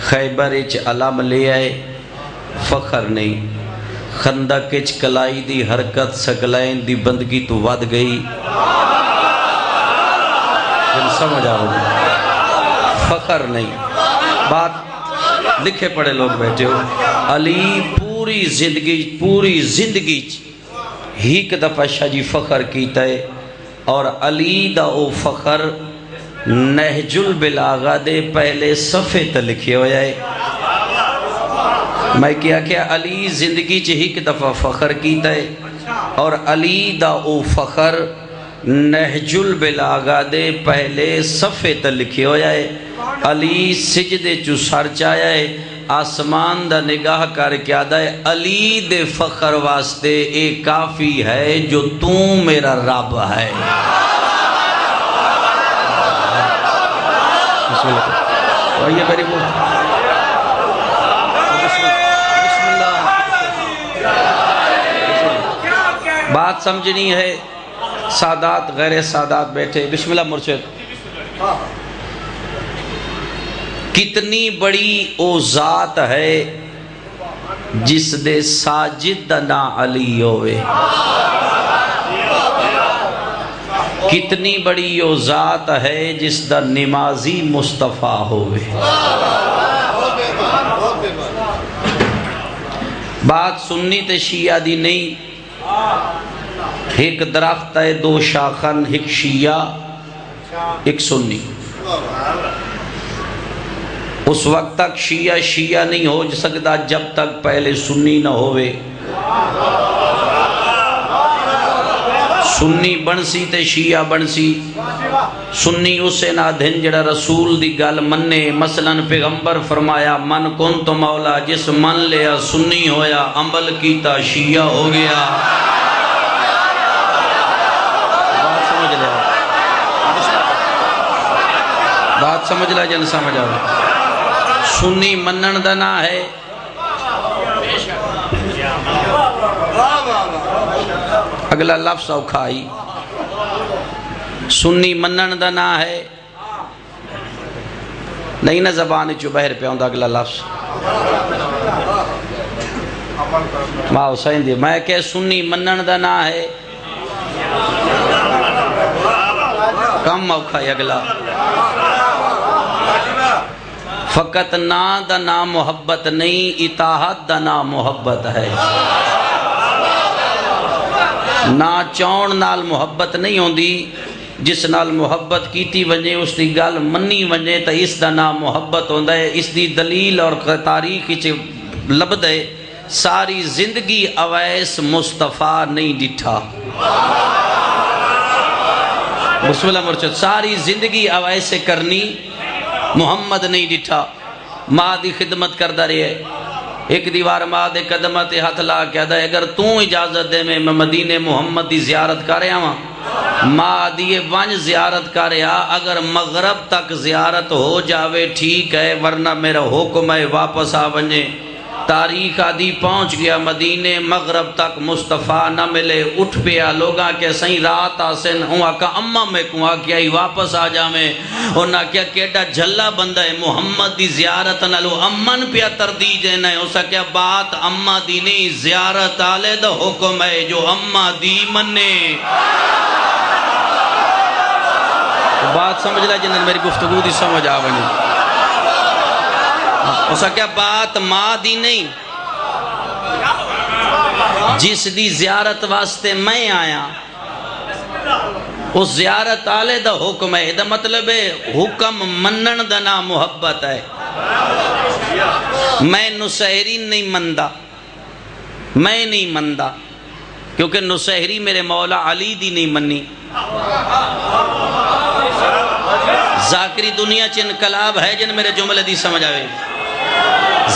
خیبر اچ علم لے آئے فخر نہیں، خندق اچ کلائی دی حرکت سگلائن دی بندگی تو ود گئی، جن سمجھ آ رہا فخر نہیں۔ بات لکھے پڑے لوگ بیٹھے ہو، علی پوری زندگی ایک دفعہ شاہ جی فخر کیتا ہے، اور علی دا او فخر نہج البلاغہ دے پہلے صفحے تے لکھے ہویا ہے۔ میں کیا علی زندگی ایک دفعہ فخر کیتا ہے، اور علی دا او فخر نہج البلاغہ دے پہلے صفحے تے لکھے ہویا ہے۔ علی سجدے چو سر چایا ہے، آسمان دا نگاہ کر کے آدھا ہے علی دے فخر واسطے اے کافی ہے جو تو میرا رب ہے۔ بسم اللہ میری بسم اللہ، بات سمجھنی ہے۔ سادات غیر سادات بیٹھے، بسم اللہ مرشد۔ کتنی بڑی او ذات ہے جس دے ساجد دا نا علی ہوئے، کتنی بڑی او ذات ہے جس دا نمازی مصطفیٰ ہوئے۔ بات سنی تے شیعہ دی نہیں، ایک درخت ہے دو شاخن، ایک شیعہ ایک سنی۔ اس وقت تک شیعہ نہیں ہو سکتا جب تک پہلے سنی نہ ہوئے۔ سنی بنسی تے شیعہ بنسی۔ سنی اسے نہ دھن جڑا رسول دی گل مننے، مثلا پیغمبر فرمایا من کن تو مولا، جس من لیا سنی ہویا، عمل کیتا شیعہ ہو گیا۔ بات سمجھ لیا جن سمجھ آئے۔ سنی منن دا نا ہے، اگلا لفظ اوکھائی، سنی منن دا نا ہے، نہیں نا زبان چو بہر پہ ہوں دا اگلا لفظ ماں حسین دی، میں کہ سنی منن دا نا ہے، کم اوکھائی اگلا۔ فقط نا دا نا محبت نہیں، اطاعت دا نا محبت ہے۔ نا چون نال محبت نہیں ہوندی، جس نال محبت کیتی ونجے اس دی گل منی ونجے تا اس دا نا محبت ہوندہ ہے۔ اس دی دلیل اور تاریخ لبد ہے، ساری زندگی اویس مصطفیٰ نہیں ڈٹھا۔ بسم اللہ مرشد، ساری زندگی اویس کرنی محمد نہیں ڈٹھا۔ ماں دی خدمت کردہ رہے، ایک دیوار ماں دے قدمت ہاتھ لا کے آدھا اگر تو اجازت دے میں مدینہ محمد دی زیارت کر رہا ہوں۔ ماں دیئے ونج زیارت کر رہا، اگر مغرب تک زیارت ہو جاوے ٹھیک ہے، ورنہ میرا حکم ہے واپس آ ونجے۔ تاریخ آدھی پہنچ گیا مدینہ، مغرب تک مصطفیٰ نہ ملے، اٹھ پیا لوگاں کے سہیں رات آسن ہوں آکا اممہ میں کوں آکیا ہی واپس آ جا میں، انہاں کیا کیڑا جھلا بندہ ہے محمد دی زیارت نلو امن پیا تردی جینا ہے، اسا کیا بات اممہ دی نہیں، زیارت آلے دا حکم ہے جو اممہ دی مننے۔ بات سمجھ لیا جنہاں میری گفتگو دی سمجھ آونی، اسا کیا بات ماں دی نہیں، جس دی زیارت واسطے میں آیا، اس زیارت آلے دا حکم ہے، دا مطلب ہے حکم منن دا نا محبت ہے۔ میں نسہری نہیں مندہ، میں نہیں مندہ، کیونکہ نسہری میرے مولا علی دی نہیں منی۔ ذاکری دنیا چ انقلاب ہے جن میرے جملے دی سمجھ آئے،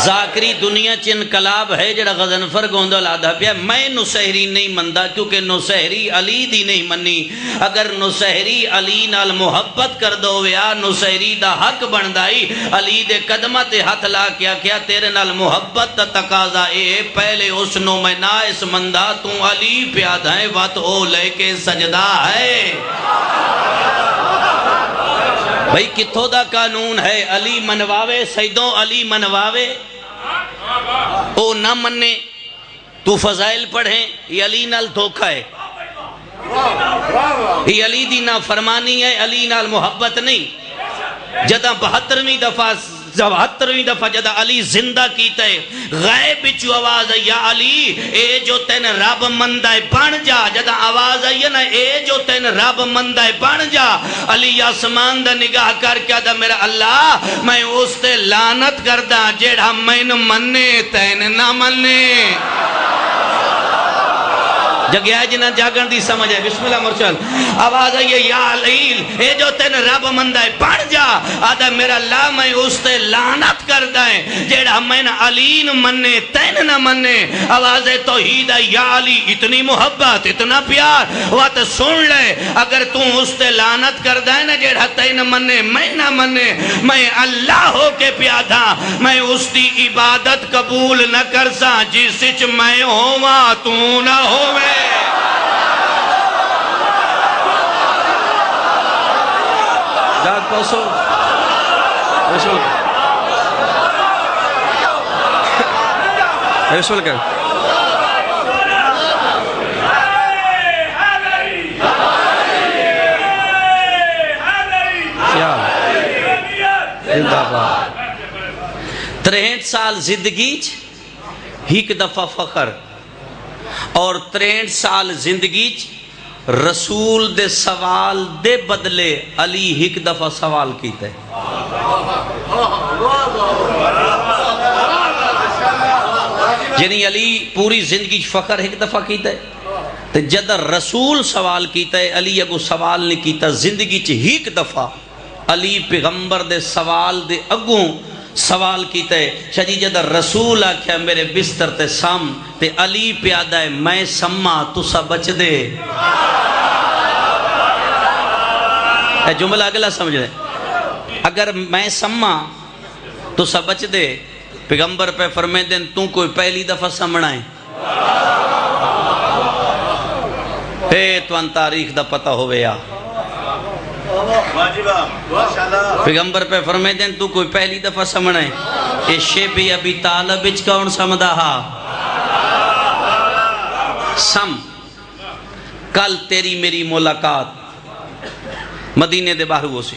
ذاکری دنیا چ انقلاب ہے جڑا غضنفر گوندل آدھا پیا، میں نسہری نہیں مندہ کیونکہ نسہری علی دی نہیں منی۔ اگر نسہری علی نال محبت کر دو ویا، نسہری دا حق بندائی، علی دے قدمت ہاتھ لا کیا تیرے نال محبت تا تقاضا اے، پہلے اس نو میں نائس مندہ، تو علی پیادہ ہے وات او لے کے سجدہ ہے۔ بھئی کتھو دا قانون ہے علی منواوے سیدوں علی منواوے او نہ مننے تو فضائل پڑھیں یہ علی نال دھوکہ ہے یہ علی دی نا فرمانی ہے علی نال محبت نہیں جدہ 72ویں دفعہ جدہ علی زندہ کیتا ہے غیب بچو آواز ہے یا علی اے جو تین رب مندہ بن جا جدہ آواز ہے نا اے جو تین رب مندہ بن جا علی آسمان دا نگاہ کر کیا دا میرا اللہ میں اس تے لعنت کردہ جیڑا میں نہ مننے تین نہ مننے جگہ جنہ جاگن دی سمجھ ہے بسم اللہ مرچل آواز ہے یا علیل اے جو تین رب مندہ پڑھ جا آدھا میرا اللہ میں اس تے لعنت کر دائیں جیڑا میں نہ علی نہ مننے تین نہ مننے آواز ہے توحید ہے یا علی اتنی محبت اتنا پیار وقت سن لے اگر تو اس تے لعنت کر دائیں نا جیڑا تین نہ مننے میں نہ مننے میں اللہ ہو کے پیادہ میں اس دی عبادت قبول نہ کرسا جس سچ میں ہوا تو نہ ہوئے جاگ پاسو رسول کر زندہ باد 63 سال زندگی ایک دفعہ فخر اور 63 سال زندگی رسول دے سوال دے بدلے علی ایک دفعہ سوال کیتا ہے یعنی علی پوری زندگی فخر ایک دفعہ کیتا ہے تو جدہ رسول سوال کیتا ہے علی اگو سوال نہیں کیتا زندگی ایک دفعہ علی پیغمبر دے سوال دے اگوں سوال کیتا ہے شجی جدہ رسول آکھیا میرے بستر تے سام تے علی پیادہ ہے میں سما تو سا بچ دے اے جملہ اگلا سمجھ دے اگر میں سما تو سا بچ دے پیغمبر پہ فرمائے دیں تو کوئی پہلی دفعہ سمنا ہے اے تو ان تاریخ دا پتہ ہوئے یا پیغمبر پہ فرمائے دیں تو کوئی پہلی دفعہ سمنا ہے اے شیبی ابی طالب اچ کون سمدہ ہا سم کل تیری میری ملاقات مدینے دے باہروں سے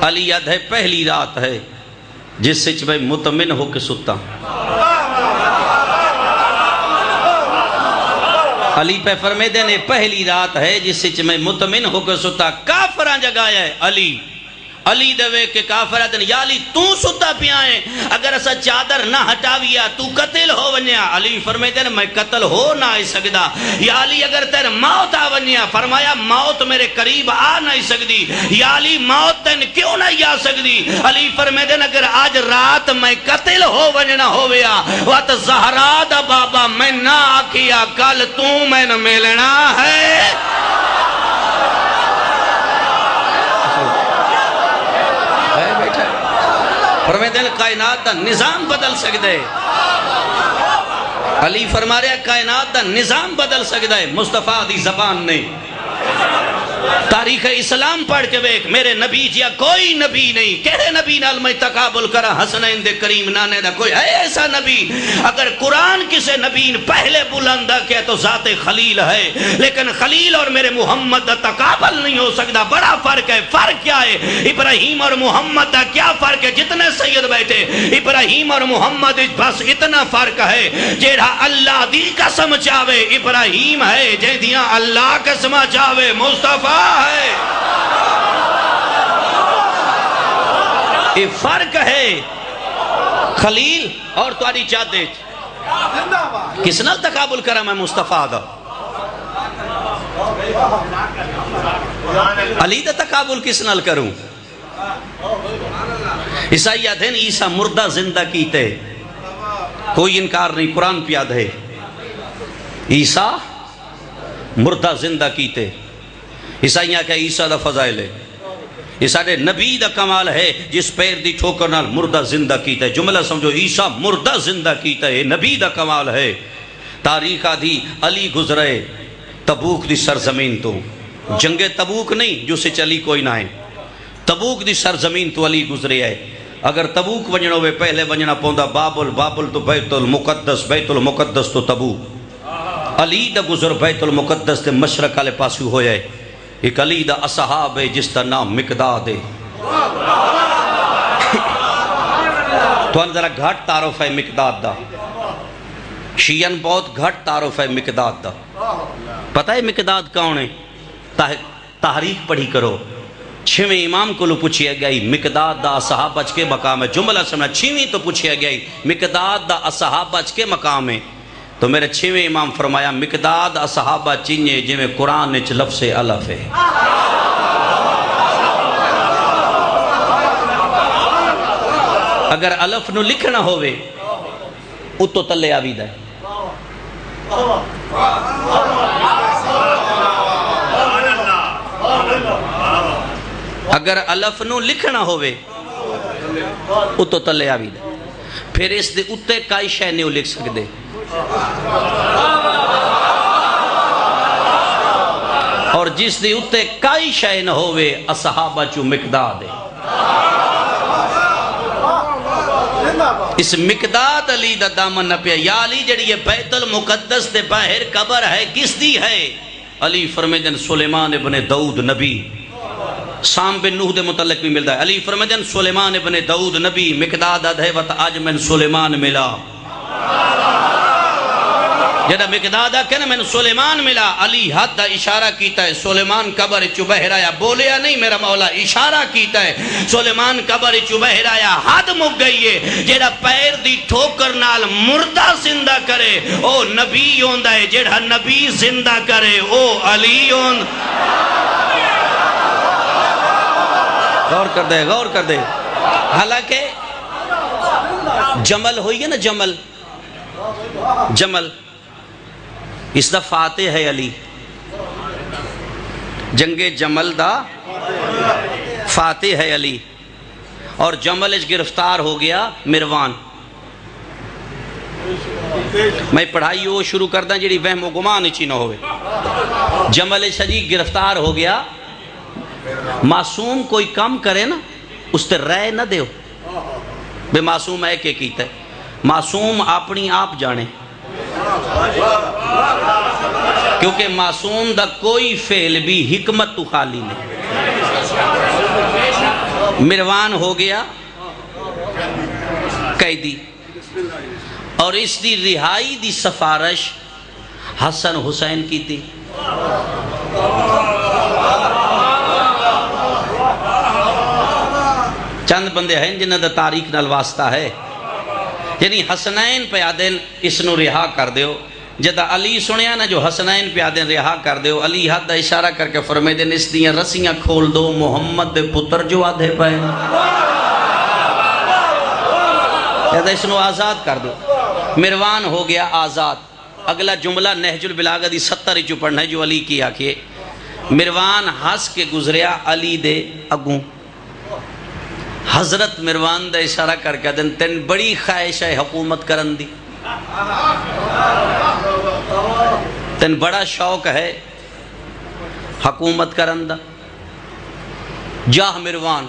علی یاد ہے پہلی رات ہے جس سے میں مطمئن ہو کے ستا علی پہ فرمائے دینے پہلی رات ہے جس سے میں مطمئن ہو کے ستا کافران جگایا ہے علی دوے کے کافران دن یا علی تو ستا پیائیں اگر اسا چادر نہ ہٹاویا تو قتل ہو ونیا علی فرمائے دینے میں قتل ہو نہ آئی سکدا یا علی اگر تیر موت آ ونیا فرمایا موت میرے قریب آ نہیں سکدی یا علی موت تین کیوں نہیں آ سکدی علی فرمائے دینے اگر آج رات میں قتل ہو ونیا ہویا وقت زہرا دا بابا میں نہ آکھیا کل تو میں نہ ملنا ہے فرمائے دل کائنات دا نظام بدل سکتا ہے علی فرما رہا کائنات دا نظام بدل سکتا ہے مصطفیٰ دی زبان نے تاریخ اسلام پڑھ کے بیک میرے نبی جیا کوئی نبی نہیں کہے نبی نال میں تقابل کرا حسنین دے کریم نانے دا کوئی ہے ایسا نبی اگر قرآن کسے نبی پہلے بلندہ کیا تو ذات خلیل ہے لیکن خلیل اور میرے محمد دا تقابل نہیں ہو سکتا بڑا فرق ہے فرق کیا ہے ابراہیم اور محمد دا کیا فرق ہے جتنے سید بیٹھے ابراہیم اور محمد بس اتنا فرق ہے جیڑا اللہ دی قسم چاہے ابراہیم ہے جیدیاں اللہ قسم چاہے مصطفیٰ ہے یہ فرق ہے خلیل اور تاری چاہتے کس نال تقابل کرا میں مصطفیٰ دا علی دا تقابل کس نال کروں عیسائیت ہیں عیسیٰ مردہ زندہ کیتے کوئی انکار نہیں قرآن پیاد ہے عیسیٰ مردہ زندہ کیتے عیسائیاں کہ عیسیٰ دا فضائل ہے عیسیٰ دے نبی دا کمال ہے جس پیر دی ٹھوکر نال مردہ زندہ کیتا ہے جملہ سمجھو عیسیٰ مردہ زندہ کیتا ہے نبی دا کمال ہے تاریخ آدھی علی گزرے تبوک دی سرزمین تو جنگ تبوک نہیں جو سے چلی کوئی نہ ہے تبوک دی سرزمین تو علی گزرے ہے. اگر تبوک ونجنا ہوئے پہلے ونجنا پوندا بابل تو بیت المقدس تو تبوک. علی دا گزر بیت المقدس تے مشرق والے پاسو ہویا ہے. ایک علی دا اصحاب ہے جس دا نام مقداد ہے. تو ان ذرا گھٹ تعارف ہے مقداد دا. شیعن بہت گھٹ تعارف ہے مقداد دا. پتہ ہے مقداد کون ہے؟ تاریخ پڑھی کرو. 6ویں امام کو لو پوچھیا گئی مقداد دا اصحاب اچ کے مقام ہے. جملہ سمجھنا 6ویں تو پوچھیا گئی مقداد دا اصحاب اچ کے مقام ہے. تو میرے 6ویں امام فرمایا مقداد اصحابہ چینجے جی میں قرآن اچ لفظ الف ہے. اگر الف نو لکھنا ہوئے اتو تلے آوید ہے. اگر الف نو لکھنا ہوئے اتو تلے آوید ہے. پھر اس دے اتے کائی شے نہیں لکھ سکتے. اور جس دی اتے کائی شے نہ ہوئے اصحابہ چو مقداد ہے. اس مقداد علی دا دامن نہ پیا. یا علی جڑی یہ بیت المقدس دے باہر قبر ہے کس دی ہے؟ علی فرمیدن سلیمان ابن داؤد نبی. سام بن نوح دے متعلق بھی ملتا ہے. علی فرمیدن سلیمان ابن داؤد نبی. مقداد ادھیوت آج من سلیمان ملا. جدہ مقداد کہنا میں سلیمان ملا. علی حد دا اشارہ کیتا ہے. سلیمان قبر چو بہر آیا. بولیا نہیں میرا مولا اشارہ کیتا ہے. سلیمان قبر چو بہر آیا. حد مک گئی ہے. جدہ پیر دی ٹھوکر نال مردہ زندہ کرے او نبی ہوندہ ہے. جدہ نبی زندہ کرے او علی ہوند. غور کر دے غور کر دے. حالانکہ جمل ہوئی ہے نا جمل اس دا فاتح ہے علی. جنگ جمل دا فاتح ہے علی. اور جمل اچ گرفتار ہو گیا مروان. میں پڑھائی وہ شروع کردہ جیڑی وہم و گمان اچھی نہ ہوئے. جمل اچ جی گرفتار ہو گیا. معصوم کوئی کام کرے نا اس تے رائے نہ دیو بے معصوم ہے کہ کیتا ہے. معصوم اپنی آپ جانے کیونکہ معصوم دا کوئی فعل بھی حکمت تو خالی نہیں. مروان ہو گیا قیدی اور اس دی رہائی دی سفارش حسن حسین کی تھی. چند بندے ہیں جنہاں دا تاریخ نال واسطہ ہے. یعنی حسنین پہ آدن اس نو رہا کر دیو. جدہ علی سنیا نا جو حسنین پہ آدن رہا کر دیو. علی حد دا اشارہ کر کے فرمائے دن اس دیاں رسیاں کھول دو محمد دے پتر جو آدھے پائے جدہ اس نو آزاد کر دو. مروان ہو گیا آزاد. اگلا جملہ نہج البلاغہ دی 70 جو پڑھنا ہے جو علی کی آکھئے. مروان ہس کے گزریا علی دے اگوں. حضرت مروان دا اشارہ کر کے دن تین بڑی خواہش ہے حکومت کرن دی. تین بڑا شوق ہے حکومت کرن دا. جاہ مروان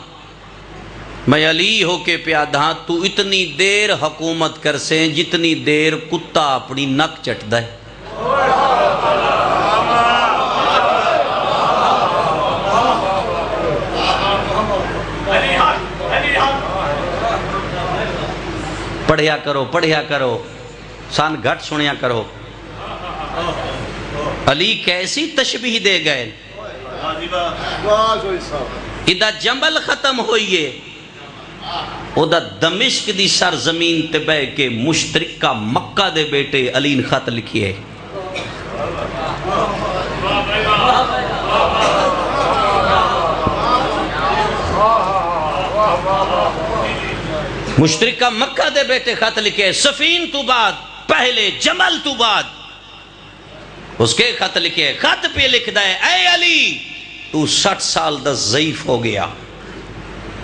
میں علی ہو کے پیادہاں تو اتنی دیر حکومت کر سے جتنی دیر کتا اپنی نک چٹ دائے. پڑھیا کرو سان گھٹ سنیا کرو. علی کیسی تشبیح دے گئے. ادھا جمل ختم ہوئیے ادھا دمشق دی سرزمین تے بے کے مشترکہ مکہ دے بیٹے علی نے خط لکھیے. مشترکہ مکہ دے بیٹے خط لکھے. سفین تو بعد پہلے جمل تو بعد اس کے خط لکھے. خط پہ لکھ دائے اے علی تو 60 سال دا ضعیف ہو گیا.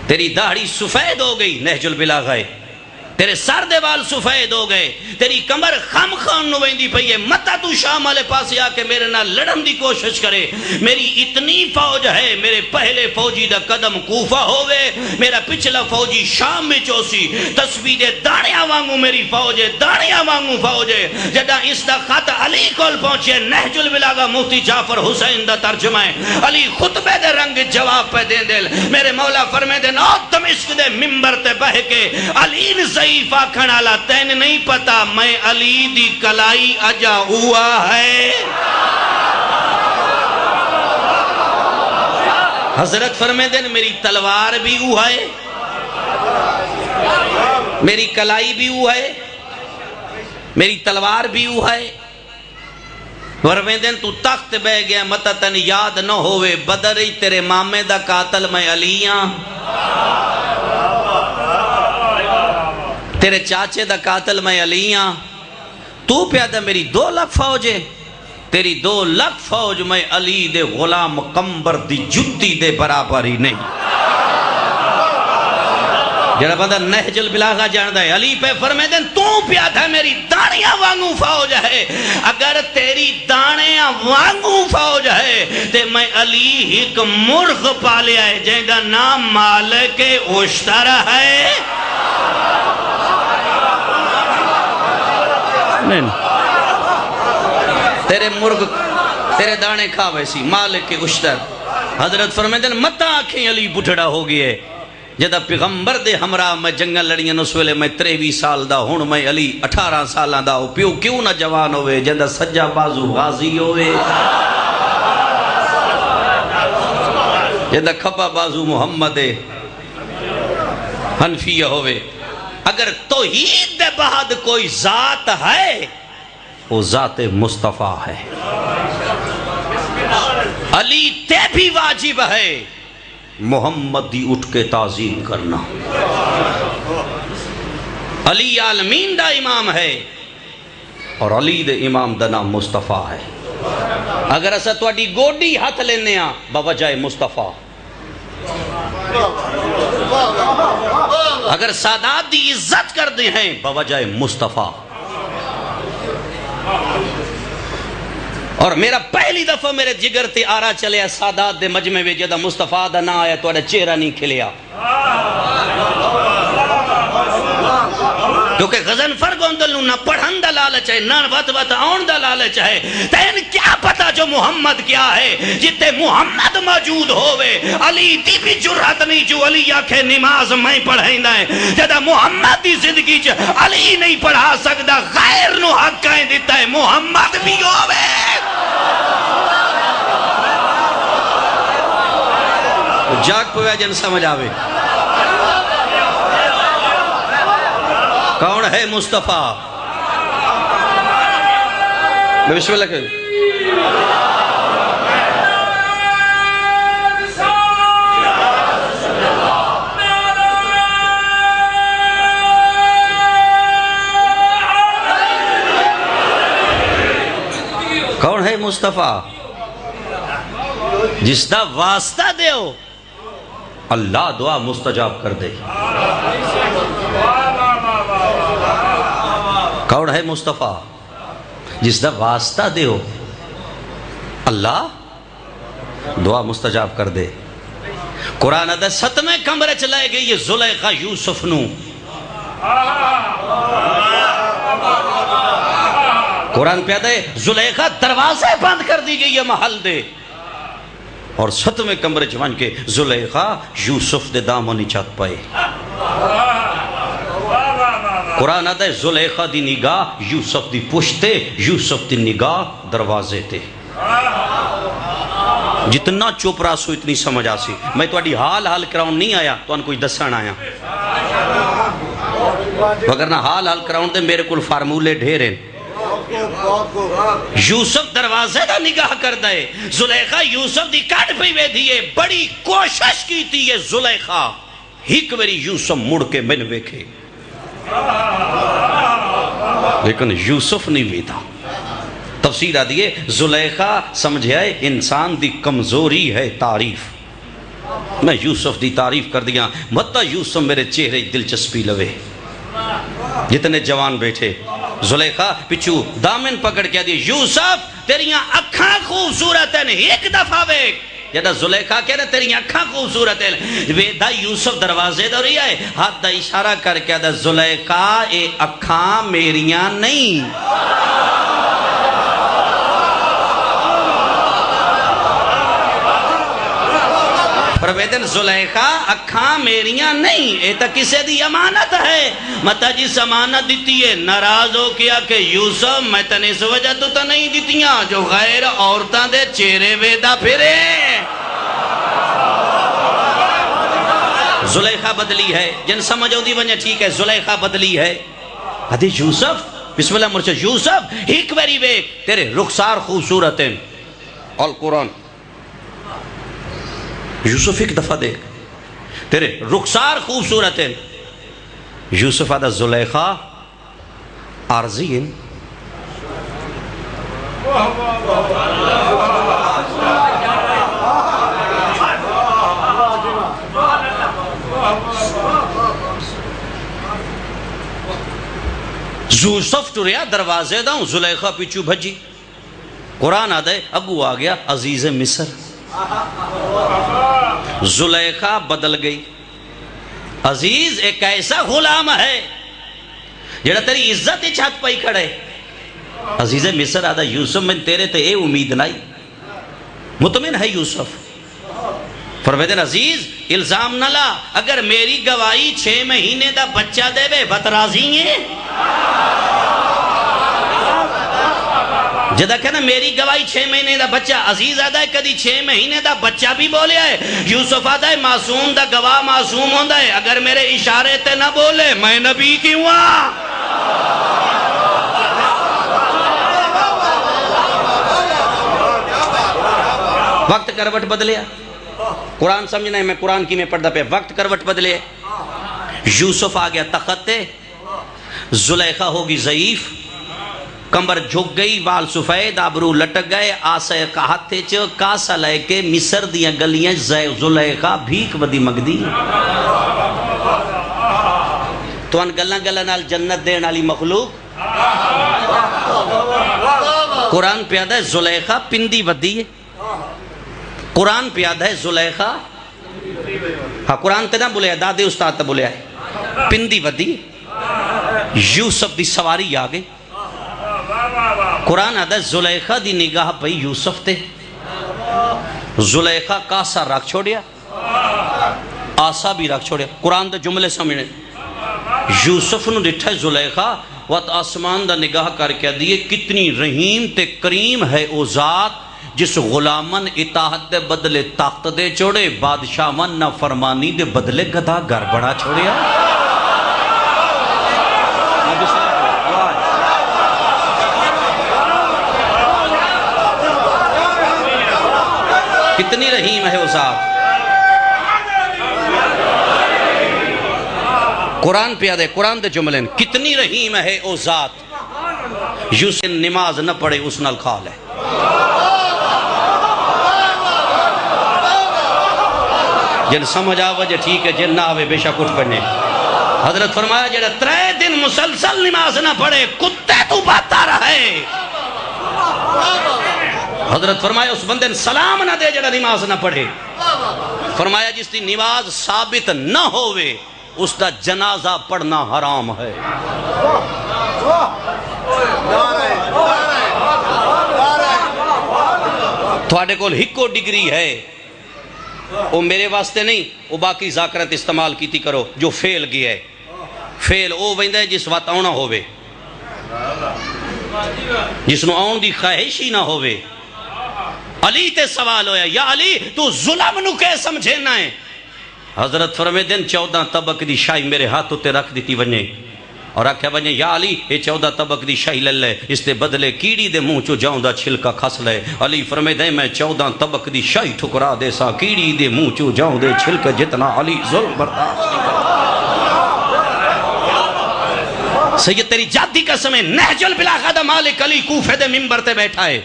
تیری داڑھی سفید ہو گئی. نہج البلاغہ تیرے سر دے وال سفید ہو گئے، تیری کمر خم خان نویندی پئی ہے، متا تو شام والے پاسے آ کے میرے نال لڑن دی کوشش کرے۔ میری اتنی فوج ہے، میرے پہلے فوجی دا قدم کوفہ ہوئے، میرا پچھلا فوجی شام میں چوسی، تسبیح دے دانیاں وانگو میری فوج ہے، دانیاں وانگو فوج ہے۔ جدہ اس دا خط علی کول پہنچے، نہج البلاغہ مفتی جعفر حسین دا ترجمہ ہے، علی خطبے دے رنگ جواب پہ دین دل، میرے مولا فرمے دے نو دمشق دے ممبر تے بہ کے علی ضعیف آکھن آلا تین نہیں پتا میں علی دی کلائی اجا ہوا ہے۔ حضرت فرمے دن میری تلوار بھی ہوا ہے، میری کلائی بھی ہوا ہے، میری تلوار بھی ہوا ہے۔ فرمے دن تو تخت بہ گیا متا تن یاد نہ ہوئے، بدر ہی تیرے مامے دا قاتل میں علیاں، تیرے چاچے دا قاتل میں علیاں، تو پیادہ میری 2 لاکھ فوج ہے، تیری 2 لاکھ فوج میں علی دے غلام قمبر دی جتی دے برابر ہی نہیں۔ جڑا بندہ نہج البلاغہ جاندہ ہے، علی پہ فرمے دن تو پیادہ میری دانیاں وانگو فوج ہے، اگر تیری دانیاں وانگو فوج ہے تے میں علی ایک مرغ پالیا ہے جہاں نام مالک اشتر ہے۔ تیرے مرغ تیرے دانے کھا ویسی مالک اشتر۔ حضرت فرمیدن متا آنکھیں علی بٹھڑا ہو گئے، جدہ پیغمبر دے ہمراہ میں جنگل لڑیاں نسویلے میں 23 سال دا ہون میں علی 18 سالان دا ہو، پیو کیوں نہ جوان ہوئے جدہ سجا بازو غازی ہوئے، جدہ کھپا بازو محمد حنفیہ ہوئے۔ اگر توحید دے بعد کوئی ذات ہے وہ ذات مصطفیٰ ہے۔ علی تے بھی واجب ہے محمد دی اٹھ کے تعظیم کرنا۔ علی عالمین دا امام ہے اور علی دے امام دا نام مصطفیٰ ہے۔ اگر اسا تواڈی گوڈی ہاتھ لینے ہاں بوجہ مصطفیٰ، اگر سادات دی عزت کر دے ہیں بوجہ مصطفیٰ، اور میرا پہلی دفعہ میرے جگر تے آرہ چلیا سادات دے مجمع میں جدہ مصطفیٰ دا نہ آیا تو چہرہ نہیں کھلیا، کیونکہ غضنفر گوندل نہ پڑھن دا لالچ ہے نہ وط وط آن دا لالچ ہے۔ تین کیا پتا جو محمد کیا ہے، جتے محمد موجود ہوئے علی دی بھی جرات نہیں جو علی آکھے نماز میں پڑھائیں دائیں، جدہ محمد دی زندگی چ علی نہیں پڑھا سکتا غیر نو حق کہیں دیتا ہے محمد بھی ہوئے۔ جاگ پویا جن سمجھ آوے کون ہے مصطفیٰ؟ بسم اللہ کریں۔ کون ہے مصطفیٰ؟ جس دا واسطہ دیو اللہ دعا مستجاب کر دے۔ کون ہے مصطفیٰ؟ جس دا واسطہ دیو اللہ دعا مستجاب کر دے۔ قرآن دا 7ویں کمرے چلائے گئے یہ زلیخا یوسف نو، قرآن پیدا ہے زلیخا دروازے بند کر دی گئی یہ محل دے، اور 7ویں کمرے چوان کے زلیخا یوسف دے دامنی چاہت پائے۔ قرآن آدھے زلیخا دی نگاہ یوسف دی پشتے، یوسف دی نگاہ دروازے تے۔ جتنا چوپ راسو اتنی سمجھ آسی، میں تو اڈی حال کراؤن نہیں آیا تو ان کوئی دسان آیا، وگرنہ حال کراؤن دے میرے کل فارمولے ڈھیریں۔ یوسف دروازے دا نگاہ کر دائے، زلیخا یوسف دی کٹ پہ وے دیئے، بڑی کوشش کی تھی یہ زلیخا ہیک ویری یوسف مڑ کے من ویکھے، لیکن یوسف نہیں ویدھا۔ تفسیر آدھیے زلیخا سمجھے آئے انسان دی کمزوری ہے تعریف، میں یوسف دی تعریف کر دیا، مطا یوسف میرے چہرے دلچسپی لوے، جتنے جوان بیٹھے زلیخا پچھو دامن پکڑ کے دی یوسف تیریاں اکھاں خوبصورت ہیں ایک دفعہ بیک جدہ زلیخا کہہ رہے تیریاں اکھاں خوبصورت ہیں ویدہ یوسف دروازے دو رہی ہے ہاتھ دا اشارہ کر کے دا زلیخا اے اکھاں میریاں نہیں پرویدن زلیخا اکھاں میریاں نہیں اے تا کسے دی امانت ہے متا جس امانت دیتی ہے ناراض ہو کیا کہ یوسف میں تنے اس وجہ تو تا نہیں دیتیاں جو غیر عورتاں دے چہرے ویدہ پھرے زلیخا بدلی ہے جن سمجھو دی ونیا ٹھیک ہے زلیخا بدلی ہے حدی یوسف بسم اللہ مرچہ یوسف ایک بری بیک تیرے رخسار خوبصورت ہیں القرآن یوسف ایک دفعہ دیکھ تیرے رخسار خوبصورت ہیں یوسف آدھا زلیخا عارضی ہیں یوسف ٹریا دروازے داؤں زلیخا پیچھو بھجی قرآن آدھا ہے اگو آ گیا عزیز مصر زلیخا بدل گئی عزیز ایک ایسا غلام ہے جڑا تیری عزت ہی چھت پائی کھڑے عزیز مصر آدھا یوسف میں تیرے تے اے امید نہیں مطمئن ہے یوسف فرمیدن عزیز الزام نہ لا اگر میری گواہی 6 مہینے دا بچہ دے بے بترازی ہیں جدہ کہنا میری گواہی 6 مہینے دا بچہ عزیز آدھا ہے کدی 6 مہینے دا بچہ بھی بولے ہے یوسف آدھا ہے معصوم دا گواہ معصوم ہوندہ ہے اگر میرے اشارے تے نہ بولے میں نبی کیوں آ وقت کروٹ بدلیا قرآن سمجھنا ہے میں قرآن کی میں پڑھتا پہ وقت کروٹ بدلے یوسف آ گیا تختے زلیخا ہوگی ضعیف کمبر جھک گئی وال سفید آبرو لٹک گئے آسے کہتے چھو کاسا لے کے مصر دیا گلیاں زلیخا بھیک بدی مگدی تو ان گلہ نال جنت دین علی مخلوق قرآن پیادہ ہے زلیخا پندی بدی ہے قرآن پیادہ ہے زلیخا ہاں قرآن تے نہ بولے دادے استاد تے بولے آئے پندی بدی یوسف دی سواری آگے قرآن آدھا ہے زلیخا دی نگاہ پہ یوسف تے زلیخا کاسا رکھ چھوڑیا آسا بھی رکھ چھوڑیا قرآن دا جملے سمجھنے یوسف نو ڈٹھا ہے زلیخا وقت آسمان دا نگاہ کر کے دیئے کتنی رحیم تے کریم ہے او ذات جس غلامن اطاعت دے بدلے طاقت دے چھوڑے بادشاہ من نہ فرمانی دے بدلے گدھا گھر بڑا چھوڑیا کتنی رحیم ہے وہ ذات قرآن پہ آدھے قرآن دے جملیں کتنی رحیم ہے وہ ذات یوسف نماز نہ پڑھے اس نال کھال ہے جن سمجھ آوجہ ٹھیک ہے جن نہ آوے بے شک اٹھ پڑھنے حضرت فرمایا جڑا 3 دن مسلسل نماز نہ پڑھے کتے تو باتا رہے حضرت فرمایا اس بندے نے سلام نہ دے جڑا نماز نہ پڑھے فرمایا جس دی نماز ثابت نہ ہوئے اس دا جنازہ پڑھنا حرام ہے تھوڑے کول ہکو ڈگری ہے وہ میرے واسطے نہیں وہ باقی ذاکرت استعمال کیتی کرو جو فیل گیا ہے فیل او ویندہ ہے جس وقت آنا ہوئے جس نو آن دی خواہش ہی نہ ہوئے علی تے سوال ہویا یا علی تو ظلم نو کے سمجھے نہ ہے حضرت فرمے دن 14 طبق دی شاہی میرے ہاتھوں تے رکھ دیتی ونجے اور آکھا ونجے یا علی یہ 14 طبق دی شاہی للے اس تے بدلے کیڑی دے منہ چو جاؤں دا چھلکا کھس لے علی فرمے دے میں 14 طبق دی شاہی ٹھکرا دے سا کیڑی دے منہ چو جاؤں دے چھلکا جتنا علی ظلم برداشت سید تیری جادی قسم ہے نہج البلاغہ دا مالک علی کوفے دے ممبر تے بیٹھا ہے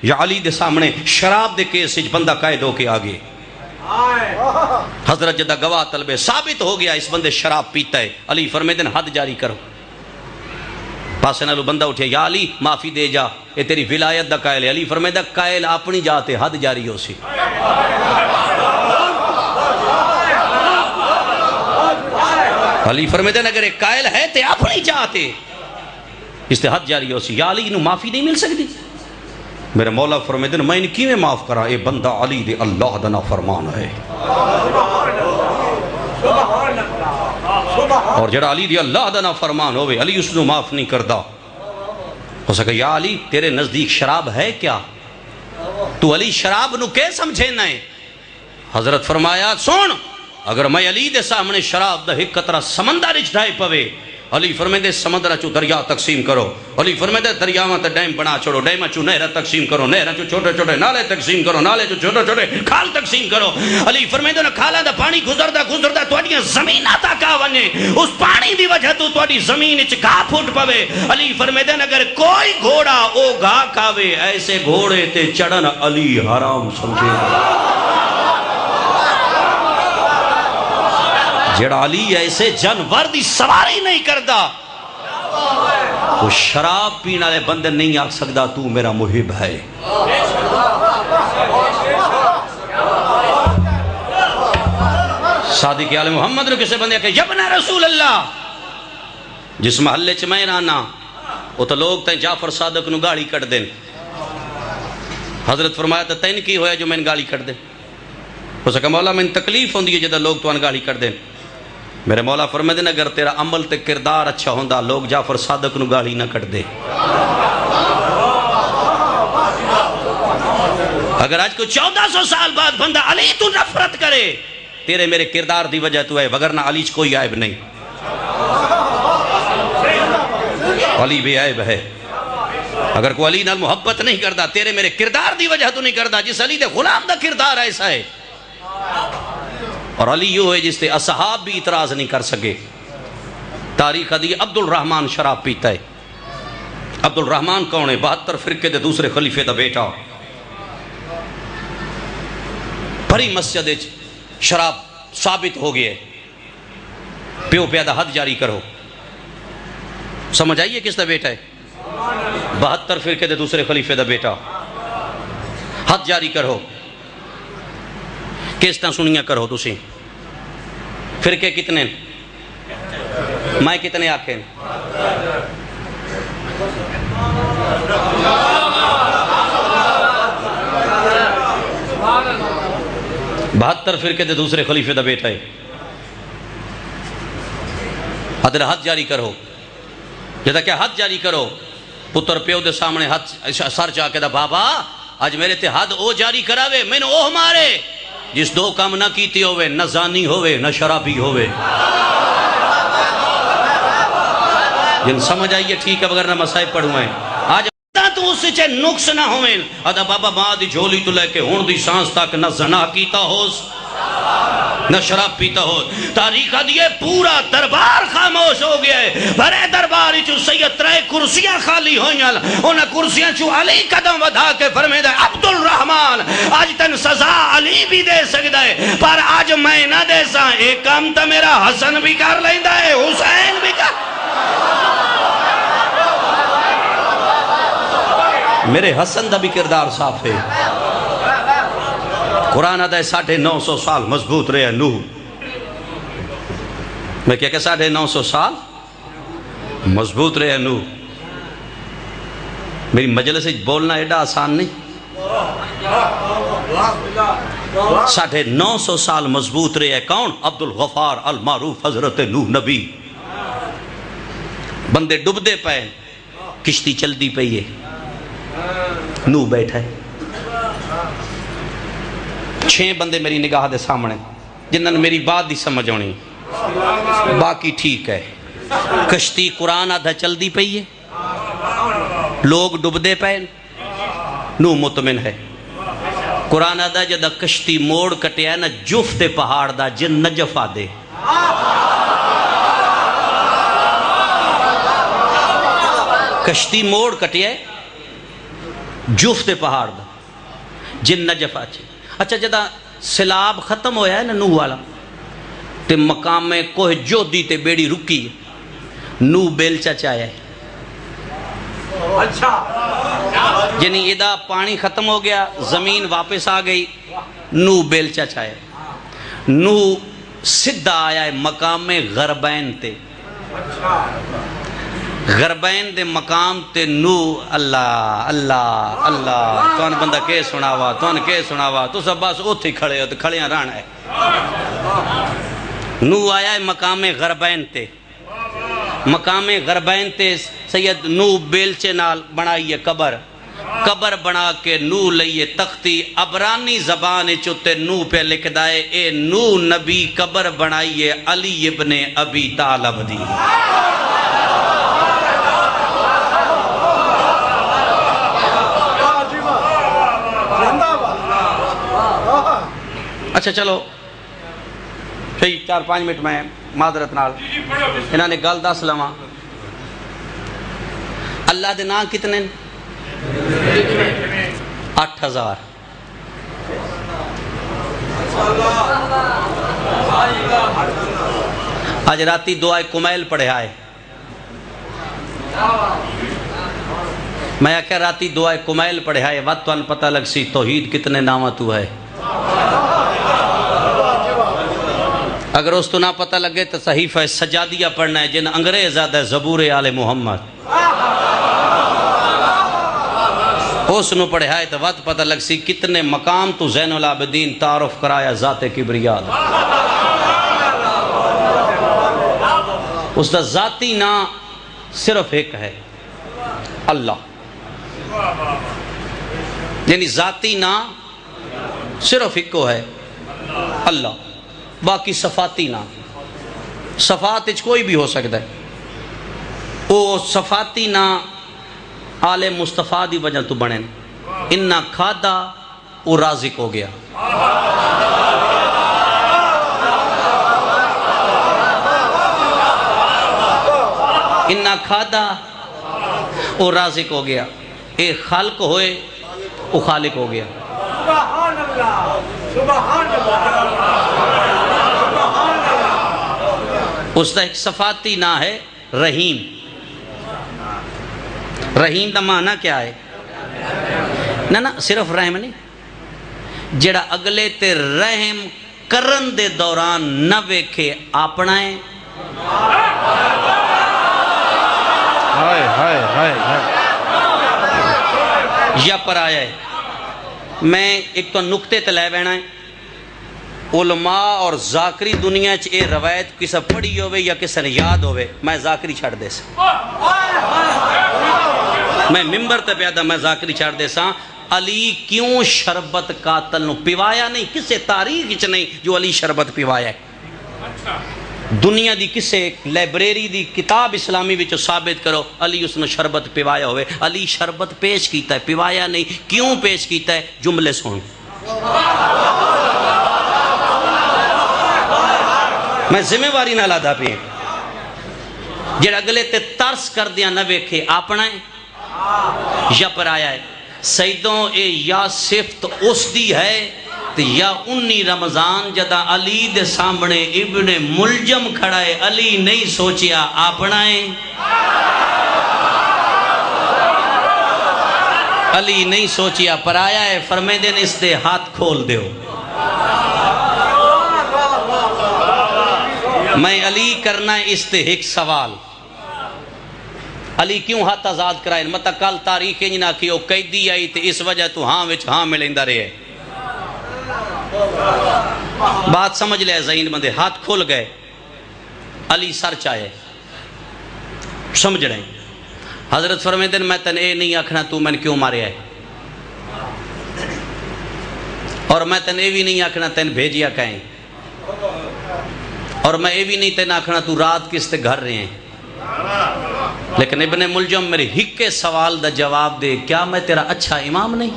یا علی دے سامنے شراب دے کیس بندہ قائد ہو کے آگے حضرت جدہ گواہ طلبے ثابت ہو گیا اس بندے شراب پیتا ہے. علی فرمیدن حد جاری کرو. پاسے نالو بندہ اٹھے یا علی معافی دے جا یہ تیری ولایت دا قائل ہے. علی فرمیدہ قائل اپنی جاتے حد جاری ہو سی. علی فرمیدن اگر ایک قائل ہے تے اپنی جاتے اس تے حد جاری ہو سی. یا علی انہوں معافی نہیں مل سکتی. میرے مولا فرمیدن میں انہیں کیویں معاف کرا اے بندہ علی دے اللہ دا فرمان ہے. اور جڑا علی دی اللہ دا فرمان ہوئے علی اس نے معاف نہیں کردا. ہو سکا یا علی تیرے نزدیک شراب ہے کیا؟ تو علی شراب نو کیا سمجھے نہ ہے؟ حضرت فرمایا سن اگر میں علی دے سامنے شراب دا ایک قطرہ سمندر اچھائے پوے علی فرمیدے سمندرہ چو دریا تقسیم کرو. علی فرمیدے دریاواں تے ڈیم بنا چھوڑو ڈیمہ چو نہرہ تقسیم کرو نہرہ چو چھوٹے چھوٹے نالے تقسیم کرو نالے چو چھوٹے چھوٹے کھال تقسیم کرو. علی فرمیدے نا کھالا دا پانی گزردہ توڑیاں زمین آتا کا ونے اس پانی دی وجہ تو توڑی زمین اچ گھا پھوٹ پوے. علی فرمیدے نا اگر کوئی گھوڑا او گھا کھاوے ایسے گھوڑے تے چڑھن علی حرام سمجھے. جڑا علی ایسے جانور دی سواری نہیں کردا وہ شراب پینا لے بندے نہیں آکھ سکدا تو میرا محب ہے. صادق آل محمد نے کسے بندے کہ یبن رسول اللہ جس محلے چ میں رانا وہ تو لوگ تین جعفر صادق نو گاڑی کٹ دیں. حضرت فرمایا تو تین کی ہویا جو میں گاڑی کٹ دیں. ہو سکا مولا میں تکلیف ہوندی ہے جدہ لوگ تو ان گاڑی کٹ دیں. میرے مولا فرمائے دیں اگر تیرا عمل تے کردار اچھا ہوندہ لوگ جعفر صادق نو گاڑی نہ کٹ دے. اگر آج کو 1400 سال بعد بندہ علی تو نفرت کرے تیرے میرے کردار دی وجہ تو ہے وگرنہ علی کوئی عیب نہیں. علی بھی عیب ہے. اگر کوئی علی نال محبت نہیں کردا تیرے میرے کردار دی وجہ تو نہیں کردا. جس علی دے غلام دا کردار ایسا ہے. اور علی یوں ہے جس سے اصحاب بھی اعتراض نہیں کر سکے. تاریخ دی عبد الرحمن شراب پیتا ہے. عبد الرحمن کون ہے؟ 72 فرقے دے دوسرے خلیفے دا بیٹا. بھری مسجد شراب ثابت ہو گئے. پیو پیادہ حد جاری کرو. سمجھ آئیے کس دا بیٹا ہے؟ 72 فرقے دے دوسرے خلیفے دا بیٹا. حد جاری کرو. کس طرح سنیا کرو تسی. فرقے کتنے میں کتنے آکھیں 72 فرقے دے دوسرے خلیفے دا بیٹا ہے. حد جاری کرو. جدا کہ حد جاری کرو پتر پیو دے سامنے حد سر چاہ کے دا بابا آج میرے تے حد او جاری کراوے میں نے اوہ مارے جس دو کام نہ کیتی ہوئے نہ زانی ہوئے نہ شرابی ہوئے. جن سمجھ آئیے ٹھیک ہے بغیر نہ مسائب پڑھوائیں. آج تو اس سے چاہے نقص نہ ہوئیں ادا بابا ماں دی جھولی تو لے کے ہون دی سانس تک نہ زنا کیتا ہوس نہ شراب پیتا ہو. تاریخ دیئے پورا دربار خاموش ہو گیا ہے. بھرے درباری چو سید 3 کرسیاں خالی ہوئیں انہاں کرسیاں چو علی قدم ودھا کے فرمیدہ عبد الرحمن آج تن سزا علی بھی دے سکتا ہے پر آج میں نہ دے سا. ایک کام تا میرا حسن بھی کر لیندہ ہے حسین بھی کر. میرے حسن دا بھی کردار صاف ہے. قرآن آدھا ہے 950 سال مضبوط رہے نوح. میں کیا کہ 950 سال مضبوط رہے نوح. میری مجلس سے بولنا ایڈا آسان نہیں. 950 سال مضبوط رہے کون؟ عبد الغفار المعروف حضرت نوح نبی. بندے ڈبدے پہ کشتی چل دی پئی ہے نوح بیٹھا ہے. 6 بندے میری نگاہ دے سامنے جنہاں نے میری بات دی سمجھ ہونی باقی ٹھیک ہے. کشتی قرآن آدھا چل دی پئی ہے لوگ ڈبدے پہ نوح مطمئن ہے. قرآن آدھا جدہ کشتی موڑ کٹیا ہے نا جفت پہاڑ دا جن نجف آدھے. کشتی موڑ کٹیا ہے جفت پہاڑ دا جن نجف آچے. اچھا جدہ سیلاب ختم ہویا ہے نا نوح والا تے مقام کوہ جودی تے بیڑی رکی نوح بیلچا چاہیا ہے یعنی ادا پانی ختم ہو گیا زمین واپس آ گئی نوح بیلچا چاہیا ہے نوح سدھا آیا ہے مقام غربین تے غربین دے مقام تے نوح اللہ اللہ اللہ تو ان بندہ کے سناوا تو سب بس اوتھے کھڑے ہو تو کھڑیاں رہنا ہے نوح آیا ہے مقام غربین تے مقام غربین تے سید نوح بیلچے نال بنائیے قبر بنا کے نوح لئیے تختی عبرانی زبان چوتے نوح پہ لکھ دائے اے نوح نبی قبر بنائیے علی ابن ابی طالب دی اچھا چلو صحیح 4-5 منٹ میں معذرت نال انہوں نے گل دس لواں اللہ دے نام کتنے 8000 آج راتی دعائے کمیل پڑھے آئے میں آکھا راتی دعائے کمیل پڑھے آئے وقت تو پتہ لگ سی توحید کتنے نامہ تو ہے اگر اس تو نہ پتہ لگے تو صحیفہ سجادیہ پڑھنا ہے جن انگریز آدھا زبور آل محمد اس نو پڑھے آئے تو وقت پتہ لگ سی کتنے مقام تو زین العابدین تعارف کرایا ذات کبریاد اس کا ذاتی نام صرف ایک ہے اللہ یعنی ذاتی نام صرف ایک کو ہے اللہ باقی صفاتی نام صفات اچھ کوئی بھی ہو سکتا ہے وہ صفاتی نام آل مصطفیٰ دی وجہ تو بنیں انہا کھادا وہ رازق ہو گیا انہا کھادا وہ رازق ہو گیا ایک خالق ہوئے وہ خالق ہو گیا سبحان اللہ سبحان اللہ اس کا ایک صفاتی نا ہے رحیم رحیم دا معنی کیا ہے نا صرف رحم نہیں جڑا اگلے تے رحم کرن دے دوران نہ ویکھے اپنا ہے یا پر آیا ہے میں ایک تو نکتے تلے بینا ہے علماء اور ذاکری دنیا چ اے روایت کسا پڑھی ہوئے یا کسا نے یاد ہوئے میں ذاکری چھڑ دے سا میں ممبر تے پیادا میں ذاکری چھڑ دے سا علی کیوں شربت قاتل نو پیوایا نہیں کسے تاریخ چ نہیں جو علی شربت پیوایا ہے دنیا دی کسے لائبریری دی کتاب اسلامی وچ ثابت کرو علی اس نے شربت پیوایا ہوئے علی شربت پیش کیتا ہے پیوایا نہیں کیوں پیش کیتا ہے جملے سن میں ذمہ واری نہ لادا پہ جڑا اگلے تے ترس کر دیا نہ ویکھے اپنا ہے یا پر آیا ہے سیدوں اے یا صفت اس دی ہے یا 19 رمضان جدا علی دے سامنے ابن ملجم کھڑا ہے علی نہیں سوچیا اپنا ہے علی نہیں سوچیا پر آیا ہے فرمائے دین اس دے ہاتھ کھول دیو میں علی کرنا ہے اس تے ایک سوال علی کیوں ہاتھ آزاد کرائے مطلب کل تاریخ انجنا کیوں قیدی آئی تے اس وجہ تو ہاں وچ ہاں ملندہ رہے بات سمجھ لے ذہین بندے ہاتھ کھول گئے علی سر چاہے سمجھ رہے حضرت فرمائے دن میں تن اے نہیں آکھنا تو میں نے کیوں مارے آئے اور میں تن اے بھی نہیں آکھنا تن بھیجیا کہیں اور میں اے بھی نہیں تن آکھنا تو رات کس تے گھر رہے ہیں لیکن ابن ملجم میرے ہکے سوال دا جواب دے کیا میں تیرا اچھا امام نہیں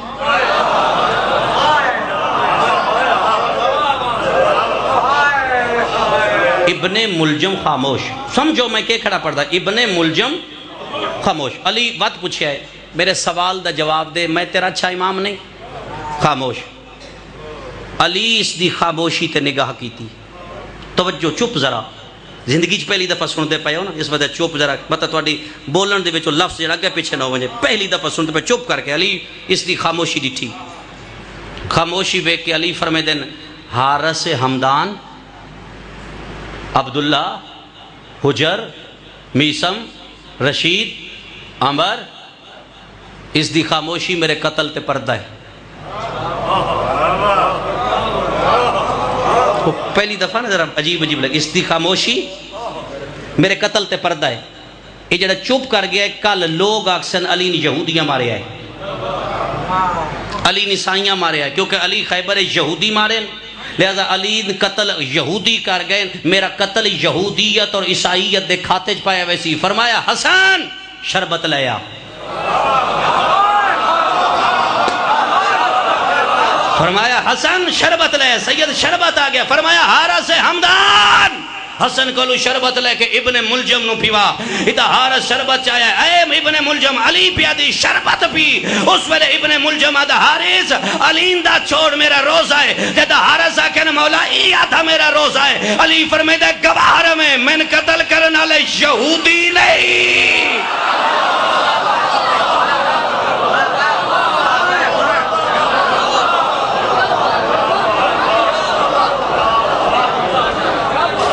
ابن ملجم خاموش سمجھو میں کیا کھڑا پڑتا ابن ملجم خاموش علی بات پوچھے ہے میرے سوال دا جواب دے میں تیرا اچھا امام نہیں خاموش علی اس دی خاموشی تے نگاہ کی تھی. توجہ چپ ذرا زندگی پہلی دفعہ سنتے پے ہو نا اس وجہ چپ ذرا مطلب تھوڑی بولن دے وچوں لفظ جڑا اگے پیچھے نہ ہو وجے پہلی دفعہ سنتے پے چپ کر کے علی اس دی خاموشی ڈٹھی. خاموشی ویکھ کے علی فرمائے دن حارث حمدان عبداللہ حجر میسم رشید عمر اس دی خاموشی میرے قتل تے پردہ ہے. پہلی دفعہ نا ذرا عجیب عجیب لگی اس دی خاموشی میرے قتل تے پردہ ہے. یہ جڑا چپ کر گیا ہے کل لوگ اکثر علی نے یہودیاں مارے آئے علی نے عیسائیاں مارے آئے کیونکہ علی خیبر یہودی مارے لہذا علی قتل یہودی کر گئے. میرا قتل یہودیت اور عیسائیت دے کھاتے چ پایا ویسی. فرمایا حسن شربت لیا فرمایا حسن شربت لے سید شربت آ گیا. فرمایا حارث حمدان حسن کو شربت لے کے ابن ملجم نو پیوا اتا حارث شربت چاہیا اے ابن ملجم علی پیادی شربت پی. اس ویلے ابن ملجم آدھا حارث علی دا چھوڑ میرا روزہ ہے جیتا حارث آکھن مولا ای آدھا میرا روزہ ہے. علی فرمائے دے گواہ میں من قتل کرنا لے یہودی نہیں.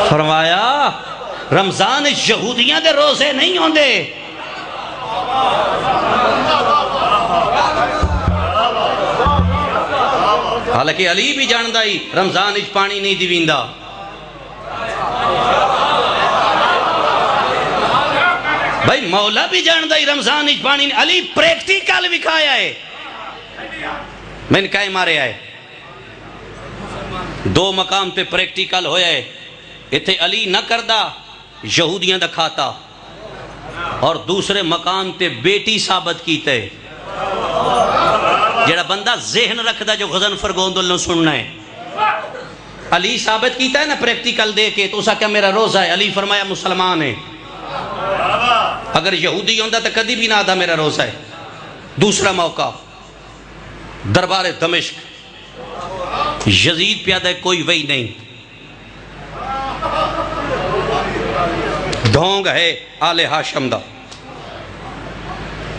فرمایا رمضان یہودیاں دے روزے نہیں ہوندے. حالانکہ علی بھی جاندہ ہی رمضان اچ پانی نہیں دیویندہ. بھائی مولا بھی جاندہ ہی رمضان اچ پانی نہیں. علی پریکٹیکل وکھایا ہے. میں نے کہے مارے آئے دو مقام پہ پریکٹیکل ہویا ہے. اتھے علی نہ کردہ یہودیاں دا کھاتا اور دوسرے مقام تے بیٹی ثابت کیتے. جڑا بندہ ذہن رکھدا جو غضنفر گوندل نو سننا ہے علی ثابت کیتا ہے نا پریکٹیکل دے کے تو اسا کیا میرا روزہ ہے. علی فرمایا مسلمان ہے. اگر یہودی ہوندہ تو کدی بھی نہ آدھا میرا روزہ ہے. دوسرا موقع دربار دمشق یزید پیادہ ہے کوئی وہی نہیں ڈھونگ ہے آل ہاشم دا.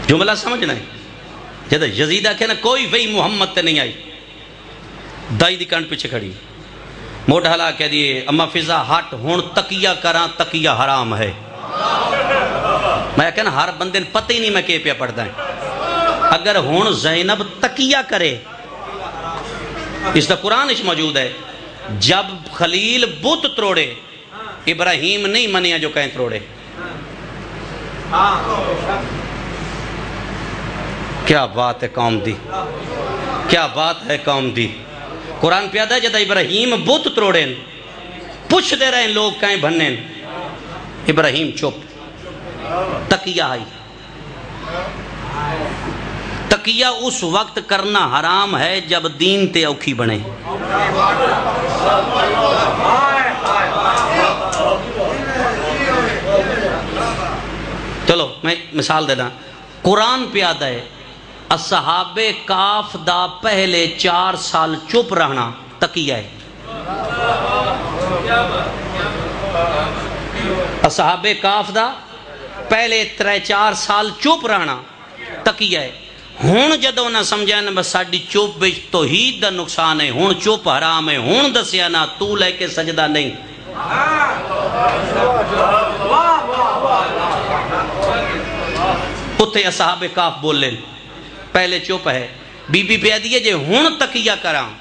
جملہ سمجھنا ہے جب یزیدہ کہنا کوئی وہی محمد تے نہیں آئی. دائی دی کانٹ پیچھے کھڑی موڑ حلا کہہ دیئے اما فضا ہٹ ہون تقیہ کران تقیہ حرام ہے. میں کہنا ہر بندے پتہ ہی نہیں میں کہ پیا پڑھتا ہے. اگر ہون زینب تقیہ کرے اس دا قرآن اس موجود ہے جب خلیل بت تروڑے ابراہیم نہیں منیا جو کہیں تروڑے. کیا بات ہے قوم دی کیا بات ہے قوم دی. قرآن پیادہ ہے جب ابراہیم بت تروڑیں پوچھ دے رہے ہیں لوگ کہیں بھنیں ابراہیم چپ. تقیہ آئی. تقیہ اس وقت کرنا حرام ہے جب دین تے اوکھی بنے. چلو میں مثال دینا. قرآن پیادہ ہے اصحاب کاف دا پہلے 4 سال چپ رہنا تقیہ ہے. اصحاب کاف دا پہلے 3-4 سال چپ رہنا تقیہ ہے. ہون جدو نہ سمجھانا بس ساڑی چوپ بچ توحید دا نقصان ہے. ہون چوپ حرام ہے. ہون دسیا نا تو لے کے سجدہ نہیں. اتھے اصحاب کاف بول لیں پہلے چوپ ہے. بی بی پیادی ہے جے ہون تقیہ کرام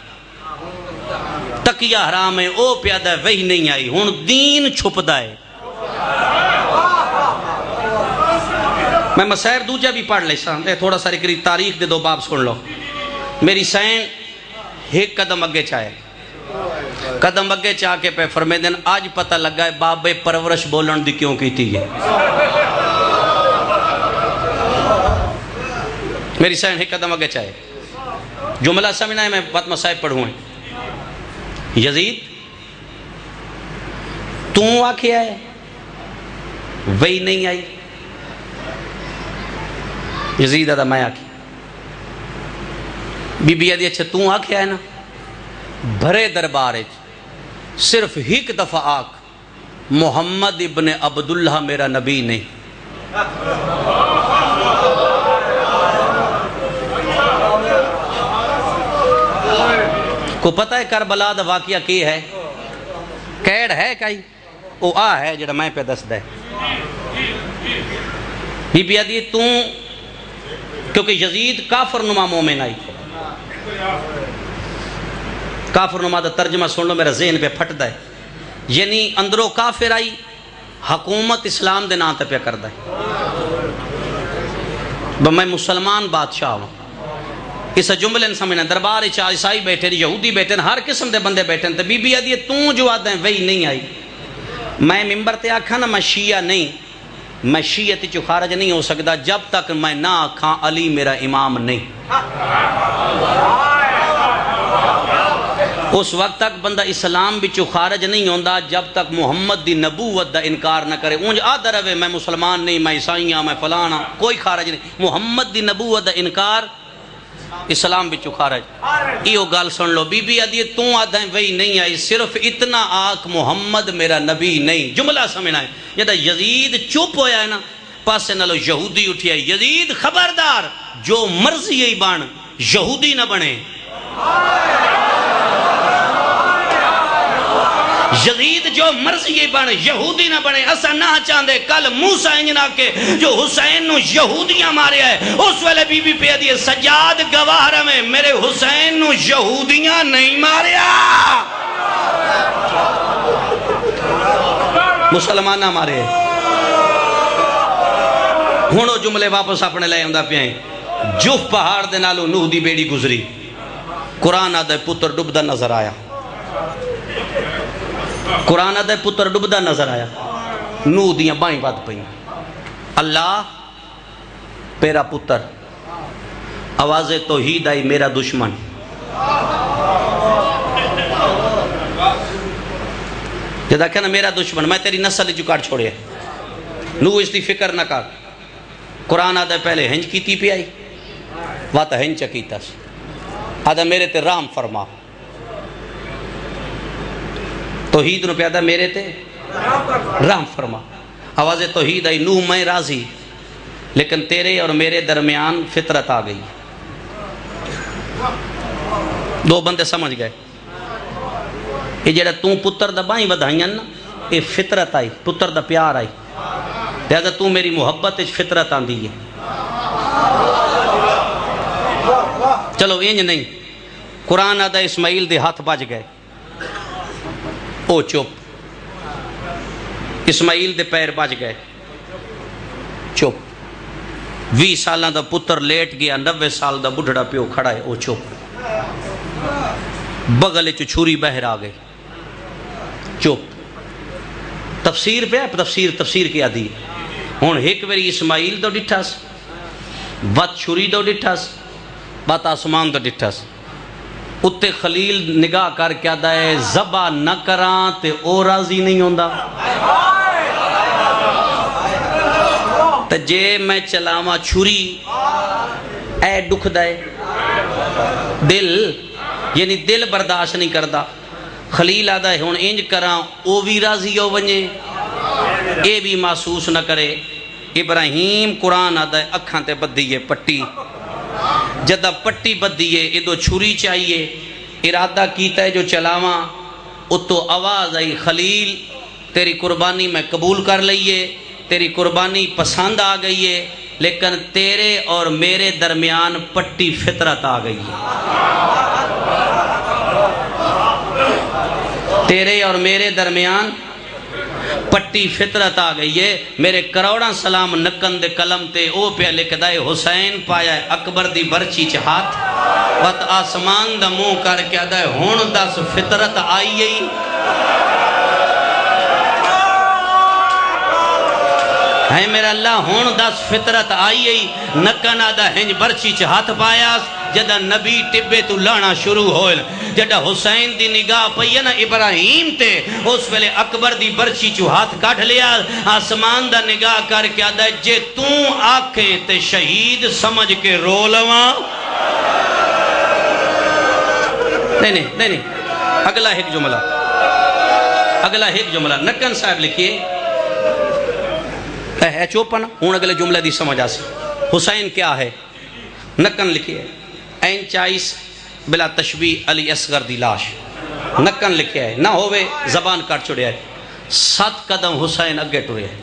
تقیہ حرام ہے او پیادہ وہی نہیں آئی. ہون دین چھپدا ہے. میں مسائر دوجہ بھی پڑھ لے سان تھوڑا سا رکری تاریخ دے 2 باب سن لو. میری سین ایک قدم اگے چاہے قدم اگے چاہ کے پہ فرمے دن آج پتہ لگا ہے باب پرورش بولن دی کیوں کی تھی. میری سین ایک قدم اگے چاہے جملہ سمجھنا ہے. میں بات مسائب پڑھوں ہیں. یزید تو آکھیا ہے وہی نہیں آئی. یزید آدھا میں آکھی. بی بی آدھی اچھا تو آکھیا ہے نا بھرے دربار صرف ایک دفعہ آکھ محمد ابن عبداللہ میرا نبی نہیں. کو پتہ ہے کربلا دا واقعہ کی ہے؟ کیڑ ہے کئی او آ ہے جڑا میں پہ دست ہے. بی بی آدھی کیونکہ یزید کافر نما مومن آئی. کافر نما دا ترجمہ سن لو میرا ذہن پہ پھٹ دا ہے. یعنی اندروں کافر آئی حکومت اسلام دے نام تے پہ کر دا ہے. میں مسلمان بادشاہ ہوں. اس جملے نے سمجھنا دربار عیسائی بیٹھے یہودی بیٹھے ہر قسم دے بندے بیٹھے تو بی بی آدھی تو جو آدھا ہے وہی نہیں آئی. میں ممبر تے آکھا نا میں شیعہ نہیں, میں شیعت چو خارج نہیں ہو سکتا جب تک میں نہ آکھاں علی میرا امام نہیں. اس وقت تک بندہ اسلام بچو خارج نہیں ہوندہ جب تک محمد دی نبوت دا انکار نہ کرے. اونج آدھا روے میں مسلمان نہیں, میں عیسائیاں, میں فلانا, کوئی خارج نہیں. محمد دی نبوت دا انکار اسلام بچو خارج. ایو گال سن لو. بی بی آدھی تو آدھا ہے وہی نہیں آئی, صرف اتنا آکھ محمد میرا نبی نہیں. جملہ سمجھنا ہے. جدہ یزید چپ ہویا ہے نا پاسے نلو یہودی اٹھی ہے. یزید خبردار جو مرضی ہی بان یہودی نہ بنے. یزید جو مرضی بن یہودی نہ بنے. اسا نہ چاندے کل موسیٰ انجنا کے جو حسین نو یہودیاں مارے آئے اس ویلے بی بی پہ دیئے سجاد گواہ رہے میرے حسین نو یہودیاں نہیں مارے آ مسلمان نہ مارے. ہونو جملے واپس اپنے لئے ہوں دا پیائیں. جوف پہاڑ دے نالو نوح دی بیڑی گزری. قرآن آدھے پتر ڈبدہ نظر آیا. قرآن آدھے پتر ڈبدہ نظر آیا. نوح دیاں بائیں بات پہیں. اللہ پیرا پتر, آواز توحید آئی میرا دشمن. جدا کہنا میرا دشمن, میں تیری نسل جو کاٹ چھوڑے. نوح اس دی فکر نہ کر. قرآن آدھے پہلے ہنج کیتی پہ آئی واتا ہنج چکیتا سی. آدھے میرے تے رحم فرما. توحید نو پیادہ میرے تے رحم فرما. آواز توحید آئی نوح میں راضی لیکن تیرے اور میرے درمیان فطرت آ گئی. دو بندے سمجھ گئے یہ جڑا تو پتر دا بائیں ودھائیاں نا یہ فطرت آئی, پتر دا پیار آئی. لہذا تو میری محبت فطرت آن دی ہے. چلو اینج نہیں. قرآن آدھا اسماعیل دے ہاتھ بج گئے. او چپ. اسماعیل دے پیر بج گئے. چپ. 20 سالاں دا پتر لیٹ گیا, 90 سال دا بڑھڑا پیو کھڑا ہے. او چپ. بغل چو چھوری بہر آ گئے. چپ. تفسیر پہ تفسیر کیا دی. ہون ایک ویری اسماعیل دو ڈٹھاس, بات چھوری دو ڈٹھاس, بات آسمان دو ڈٹھاس. اتے خلیل نگاہ کر کیا دائے زبا نہ کران تے او راضی نہیں ہوندہ. تے جے میں چلاما چھوری اے دکھ دائے دل, یعنی دل برداشت نہیں کردہ. خلیل آدھا ہے ہون انج کران او بھی راضی ہو ونجے اے بھی محسوس نہ کرے. ابراہیم قرآن آدھا ہے اکھاں تے بدیئے پٹی. جدہ پٹی بدیئے ادو چھری چاہیے, ارادہ کیتا ہے جو چلاواں. اتو آواز آئی خلیل تیری قربانی میں قبول کر لئیے, تیری قربانی پسند آ گئی ہے, لیکن تیرے اور میرے درمیان پٹی فطرت آ گئی ہے. تیرے اور میرے درمیان پٹی فطرت آ گئی ہے. میرے کروڑاں سلام نکند قلم تے او پہ لکھ دائے حسین پایا اکبر دی برچی چ ہاتھ وقت آسمان دا منہ کر کے دائے ہون دس فطرت آئی ہے. ہے میرا اللہ ہون دس فطرت آئی ہے. نکن آدھا ہنج برچی چ ہاتھ پایا. جدہ نبی ٹبے تو لانا شروع ہوئے, جدہ حسین دی نگاہ پئی نا ابراہیم تے, اس ویلے اکبر دی برچی چو ہاتھ کاٹ لیا. آسمان دا نگاہ کر کے آدھا جے توں آکھیں تے شہید سمجھ کے رو لواں. نہیں اگلا ایک جملہ نکن صاحب لکھیے ہے چوپن ہوں اگلے جملے دی سمجھ آسی حسین کیا ہے نکن لکھیے این چائیس بلا تشبیح علی اصغر دی لاش نکن لکھے ہے نہ ہوئے زبان کٹ چھڑے ہے 7 قدم حسین اگے ٹرے ہے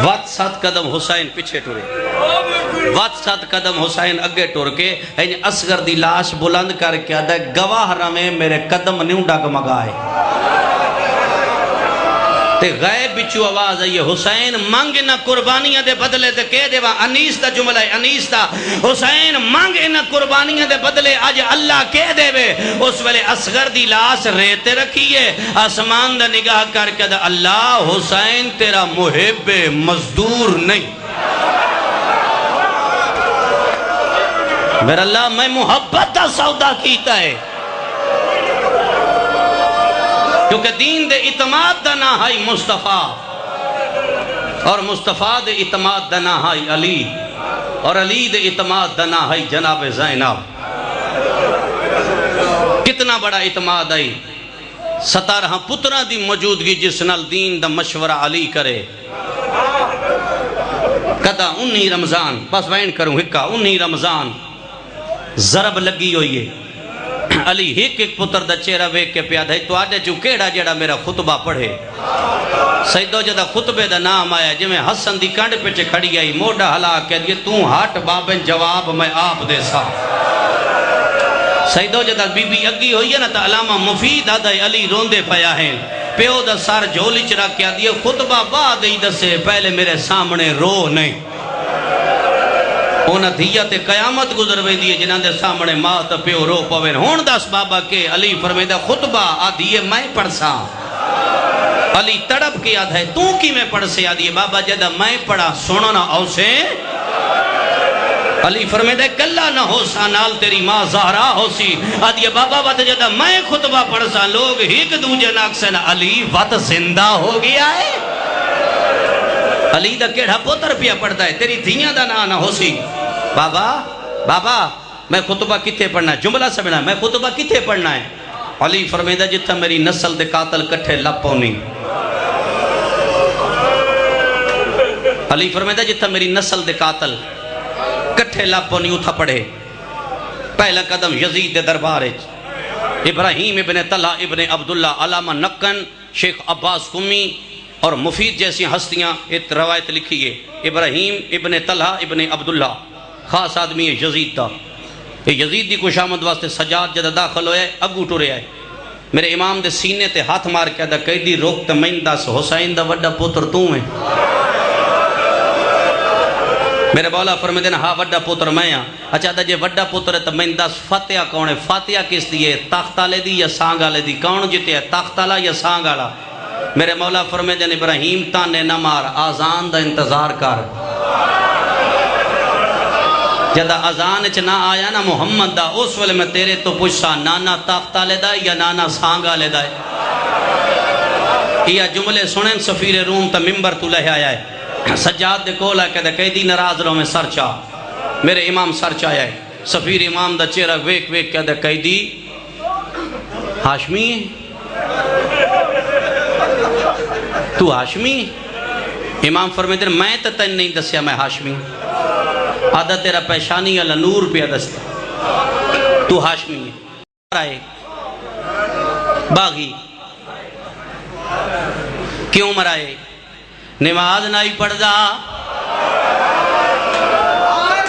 وات 7 قدم حسین پیچھے ٹرے وات 7 قدم حسین اگے ٹر کے اصغر دی لاش بلند کر کے آدھا گواہ رمیں میرے قدم نیوں ڈاگ مگائے تے غیب بچو آواز آئیے حسین مانگ انہ قربانیاں دے بدلے تے کہہ دے وہاں انیس دا جملہ ہے انیس دا حسین مانگ انہ قربانیاں دے بدلے آج اللہ کہہ دے وے اس ویلے اصغر دی لاس ریتے رکھیے آسمان دا نگاہ کر کے دا اللہ حسین تیرا محب مزدور نہیں میرا اللہ میں محبت دا سودا کیتا ہے کیونکہ دین دے اعتماد دا نہائی مصطفیٰ اور مصطفیٰ دے اعتماد دا نہائی علی اور علی دے اعتماد دا نہائی جناب زینب کتنا بڑا اعتماد آئی 17 پترہ دی موجودگی جس نال دین دا مشورہ علی کرے کدا 19 رمضان بس وین کروں ہکا 19 رمضان ضرب لگی ہوئی ہے علی ایک پتر دا چہرہ ویک کے پیاد ہے تو آجے جو کیڑا جڑا میرا خطبہ پڑھے سیدو جدہ خطبے دا نام آیا جی میں حسن دی کانڈ پیچھے کھڑی آئی موڑا حلا کہہ دیئے تو ہاٹ بابن جواب میں آپ دے سا سیدو جدہ بی بی اگی ہوئی ہے نا تا علامہ مفید آدھائی علی روندے پیا ہیں پیو دا سار جھولی چرا کیا دیئے خطبہ بعد ہی دسے پہلے میرے سامنے رو نہیں انہاں دھیت قیامت گزر وین دیئے جنہاں دے سامنے ماں تا پیو رو پوین ہون داس بابا کے علی فرمیدہ خطبہ آدھیے میں پڑھسا علی تڑپ کے آدھ ہے تو کی میں پڑھ سے آدھیے بابا جدہ میں پڑھا سننا اوسے علی فرمیدہ کلہ نہ ہو سا نال تیری ماں زہرا ہو سی آدھیے بابا وقت جدہ میں خطبہ پڑھ سا لوگ ہیک دوجہ ناکسن علی وقت زندہ ہو گیا ہے علی دا کیڑا پوتر پیا پڑھتا ہے تیری دھیاں دا نہ ہو سی بابا میں خطبہ کتے پڑھنا ہے جملہ سمجھنا میں خطبہ کتے پڑھنا ہے علی فرمیدہ جتا میری نسل دے قاتل کٹھے لپونی علی فرمیدہ جتا میری نسل دے قاتل کٹھے لپونی اتھا پڑھے پہلا قدم یزید دے دربارے ابراہیم ابن طلحہ ابن عبداللہ علامہ نکن شیخ عباس قمی اور مفید جیسی ہستیاں ایک روایت لکھی ہے ابراہیم ابن طلحہ ابن عبداللہ خاص آدمی ہے یزید دا یزید دی کو شامد واسطے سجاد جدہ داخل ہوئے اگو ٹورے آئے میرے امام دے سینے تے ہاتھ مار کے دا قیدی روکتا میں دس حسین دا وڈا پوتر تو میں میرے مولا فرمائے دینا ہاں وڈا پوتر میں ہاں اچھا دا جے وڈا پوتر ہے تو میں دس فاتحہ کون ہے فاتحہ کس دیئے تاختہ لے دی یا سانگا لے دی کون جتے ہے تاختہ لا یا سانگا لا میرے مولا فرمائے دینا ابراہیم تانے نہ مار آزان دا انتظار کر جدہ آزان چنا آیا نا محمد دا اس ویلے میں تیرے تو پوچھا نانا تاختہ لے دائے یا نانا سانگا لے دائے یہ جملے سنیں سفیر روم تا ممبر تو لے آیا ہے سجاد دے کولا کہتا قیدی نراز رو میں سر چاہ میرے امام سر چاہیا ہے سفیر امام دا چہرہ ویک ویک کہتا قیدی ہاشمی تو ہاشمی امام فرمیدر میں تا تن نہیں دسیا میں ہاشمی آدھا تیرا پیشانی اللہ نور پہ دستا تو ہاشمی ہے باغی کیوں مرائے نماز نہیں پڑھ دا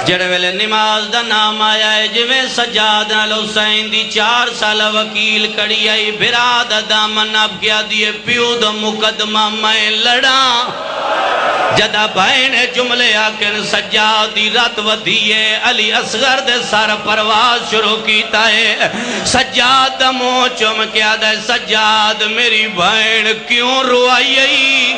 جڑے ویلے نماز دا نام آیا ہے جویں سجاد نال حسین دی 4 سال وکیل کڑی آئی براد دامن اب کیا دیئے پیو دا مقدمہ میں لڑا جدہ بہن جملے آکر سجاد دی رات ودیے علی اصغر دے سار پرواز شروع کیتا ہے سجاد دا منہ چم کیا دے سجاد میری بہن کیوں روائی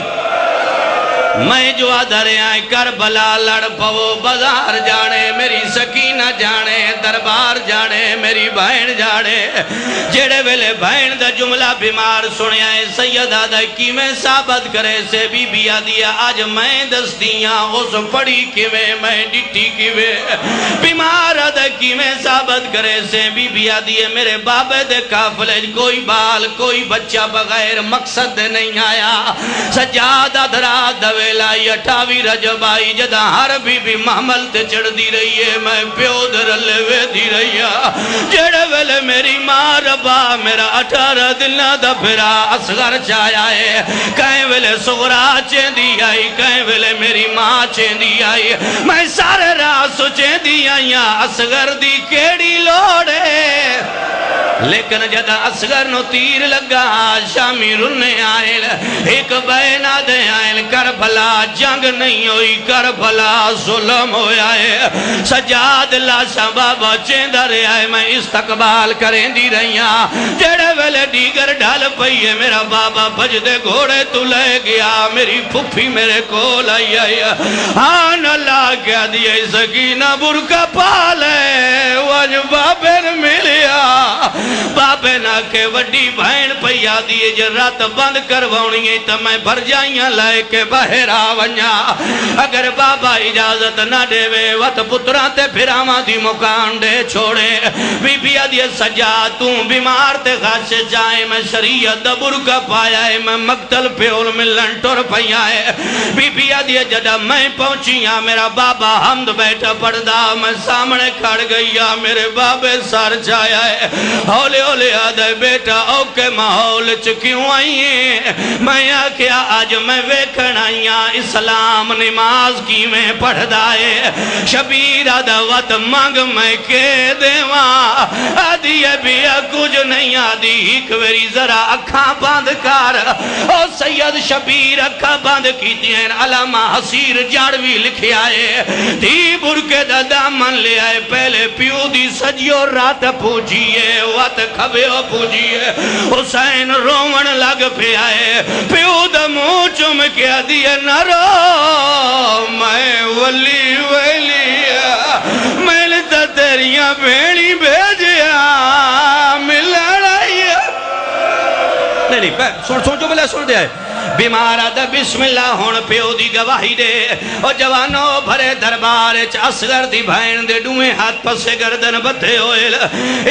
میں جو آدھر آئے کربلا لڑ پو بازار جانے میری سکینہ جانے دربار جانے میری بہن جانے جڑے ویلے بہن دا جملہ بیمار سنے آئے سیدہ دا کی میں ثابت کرے سے بی بی آدیا آج میں دستیاں اس پڑی کیویں میں ڈٹی کیویں بیمار دا کی میں ثابت کرے سے بی بی آدیا میرے بابے دے کافلے کوئی بال کوئی بچہ بغیر مقصد دے نہیں آیا سجادہ درات دویلائی 28 رجب آئی جدہ ہر بی بی محمل تے چڑھ دی رہی ہے میں پیو درلے وے دی رہی ہے جڑے ویلے میری ماں ربا میرا 18 دلہ دا پھرا اصغر چایا ہے کہیں ویلے سغرا چین دی آئی کہیں ویلے میری ماں چین دی آئی میں سارے راہ سچین دی آئی اصغر دی کیڑی لوڑے لیکن جدہ اصغر نو تیر لگا شامی رنے آئل ایک بینا دے آئل کربلا جنگ نہیں ہوئی کربلا ظلم ہویا ہے سجاد لاشا بابا چیندہ رہے آئے میں استقبال کریں دی رہیاں جڑے ویلے دیگر ڈھال پئیے میرا بابا بجدے گھوڑے تو لے گیا میری پھپھی میرے کو لائی آئی آن اللہ کیا دیئے سکینہ برکا پالے واج بابے نے ملیا بابے نہ کے وڈی بہن پیا دیئے جو رات بند کروانی ہے تو میں بھر جائیاں لائے کے باہر آونیا اگر بابا اجازت نہ دے وے وط پتران تے پھراما دی مکان دے چھوڑے بی بی آدھیے سجا توں بیمار تے خاش جائے میں شریعت دبر کا پایا ہے میں مقتل پیول ملن ٹور پیا ہے بی بی آدھیے جدہ میں پہنچیاں میرا بابا حمد بیٹھا پڑھدا میں سامنے کھڑ گئیا میرے بابے سار جایا ہے ہولے ہولے آدھے بیٹا اوکے ماحول چکیوں آئیے میں آکھیا آج میں ویکھن آئیاں اسلام نماز کی میں پڑھ دائے شبیر آدھا وقت مانگ میں کے دیواں آدھی بیا کچھ نہیں آدھی ایک ویری ذرا اکھاں باندھ کر او سید شبیر اکھاں باندھ کی دین علامہ حسیر جاڑوی لکھے آئے دی برکے دا دامن لے آئے پہلے پیو دی سجیو رات پوچھئے وقت کھبے ہو پوچھئے حسین رومن لگ پہ آئے پیو دا منہ چم کیا دیئے نہ رو میں ولی ویلیا میں لتا تیریاں بھیڑی بھیجیا ملن آئیا نہیں سوچو بلے سن دیا ہے بیمار آدھا بسم اللہ ہون پیو دی گواہی دے اور جوانوں بھرے دربار اصغر دی بھائن دے ڈوئے ہاتھ پسے گردن بدھے ہوئے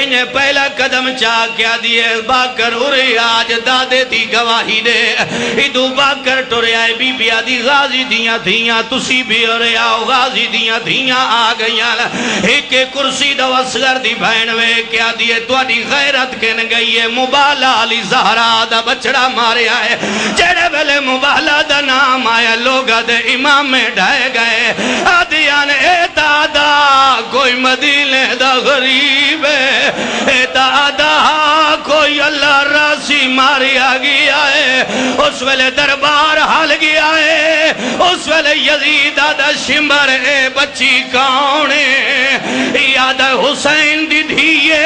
انہیں پہلا قدم چاہ کیا دیئے باکر اُرے آج دادے دی گواہی دے ادھو باکر ٹورے آئے بی بی آدھی غازی دیاں تھیاں تسی بھی اُرے آؤ غازی دیاں تھیاں آگئیاں ایک کرسی دو اصغر دی بھائن وے کیا دیئے تو آدھی غیرت کن گئی ہے مبالا علی زہرہ دا بچڑا مارے آئے جڑے ویلے مبالا دا نام آیا لوگا دے امام میں ڈھائے گئے آدھیان اے دادا کوئی مدینے دا غریب ہے اے دادا کوئی اللہ راسی ماری آگی آئے اس ویلے دربار حال گیا ہے اس ویلے یزید آدھا شمبر اے بچی کاؤنے آدھا حسین دی دھیے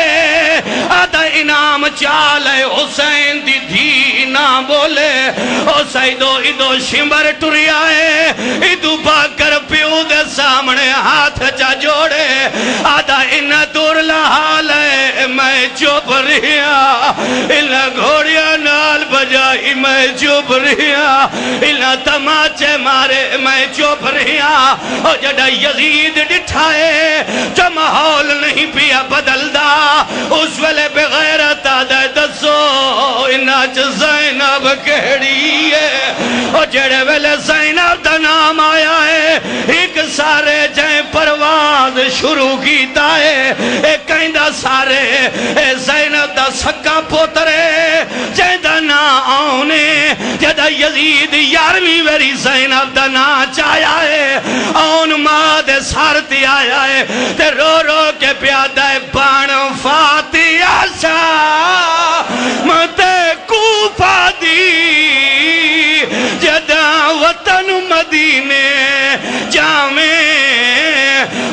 آدھا انعام چالے حسین دی دھی نہ بولے او سیدو ادو شمبر ٹری آئے ادو باکر پیو دے سامنے ہاتھ چا جوڑے آدھا انہ دور لحال ہے میں چوپ رہیا انہ گھوڑیا نال بجائی میں چوپ رہیا انہ تماچے مارے میں چوپ رہیا او جڑا یزید ڈٹھائے جو ماحول نہیں پیا بدل دا اس ویلے بغیرت آدھا دسو انہ چ زینب کہڑی ہے او جڑے ویلے زینب دا نام آیا ہے ایک سارے جائیں پرواز شروع کیتا ہے ایک کہندہ سارے زینب دا سکا پوترے جائیں دا نا آنے جدہ یزید یارویں ویری زینب دا نا چایا ہے آن ماں دے سارتی آیا ہے تے رو رو کے پیادہ بان فاتحہ شاہ متے کوفہ دی جدہ وطن مدینے جامے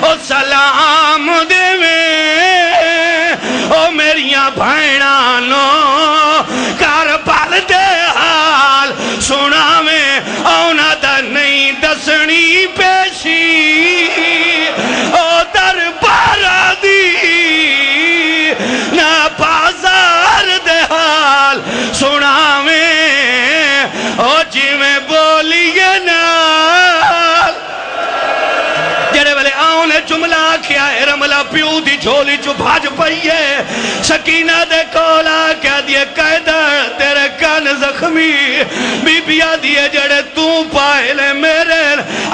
او سلام دے میں او میریاں بھائنانو کربل دے حال سنا میں اونا دا نہیں دسنی پیشی او دربار دی نہ بازار دے حال سناویں او جی میں بولیے نال جڑے والے آؤں نے جملہ کیا ہے رملہ پیو دی جھولی چو بھاج پئیے سکینہ دے کولا کیا دیے قیدر تیرے کان زخمی بی بی آدھیے جڑے تو پائے لے میرے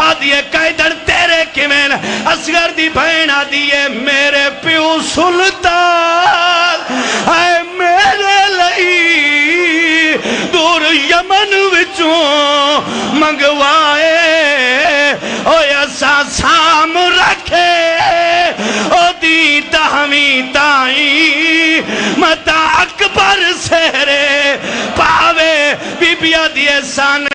آدھیے قیدر تیرے کمین اصغر دی بہن آدھیے میرے پیو سلطان اے میرے لئی دور یمن وچوں منگوائے او ایسا سام رکھے او دی تہمی تائیں متا اکبر سہرے پاوے بی بی آدھیے سان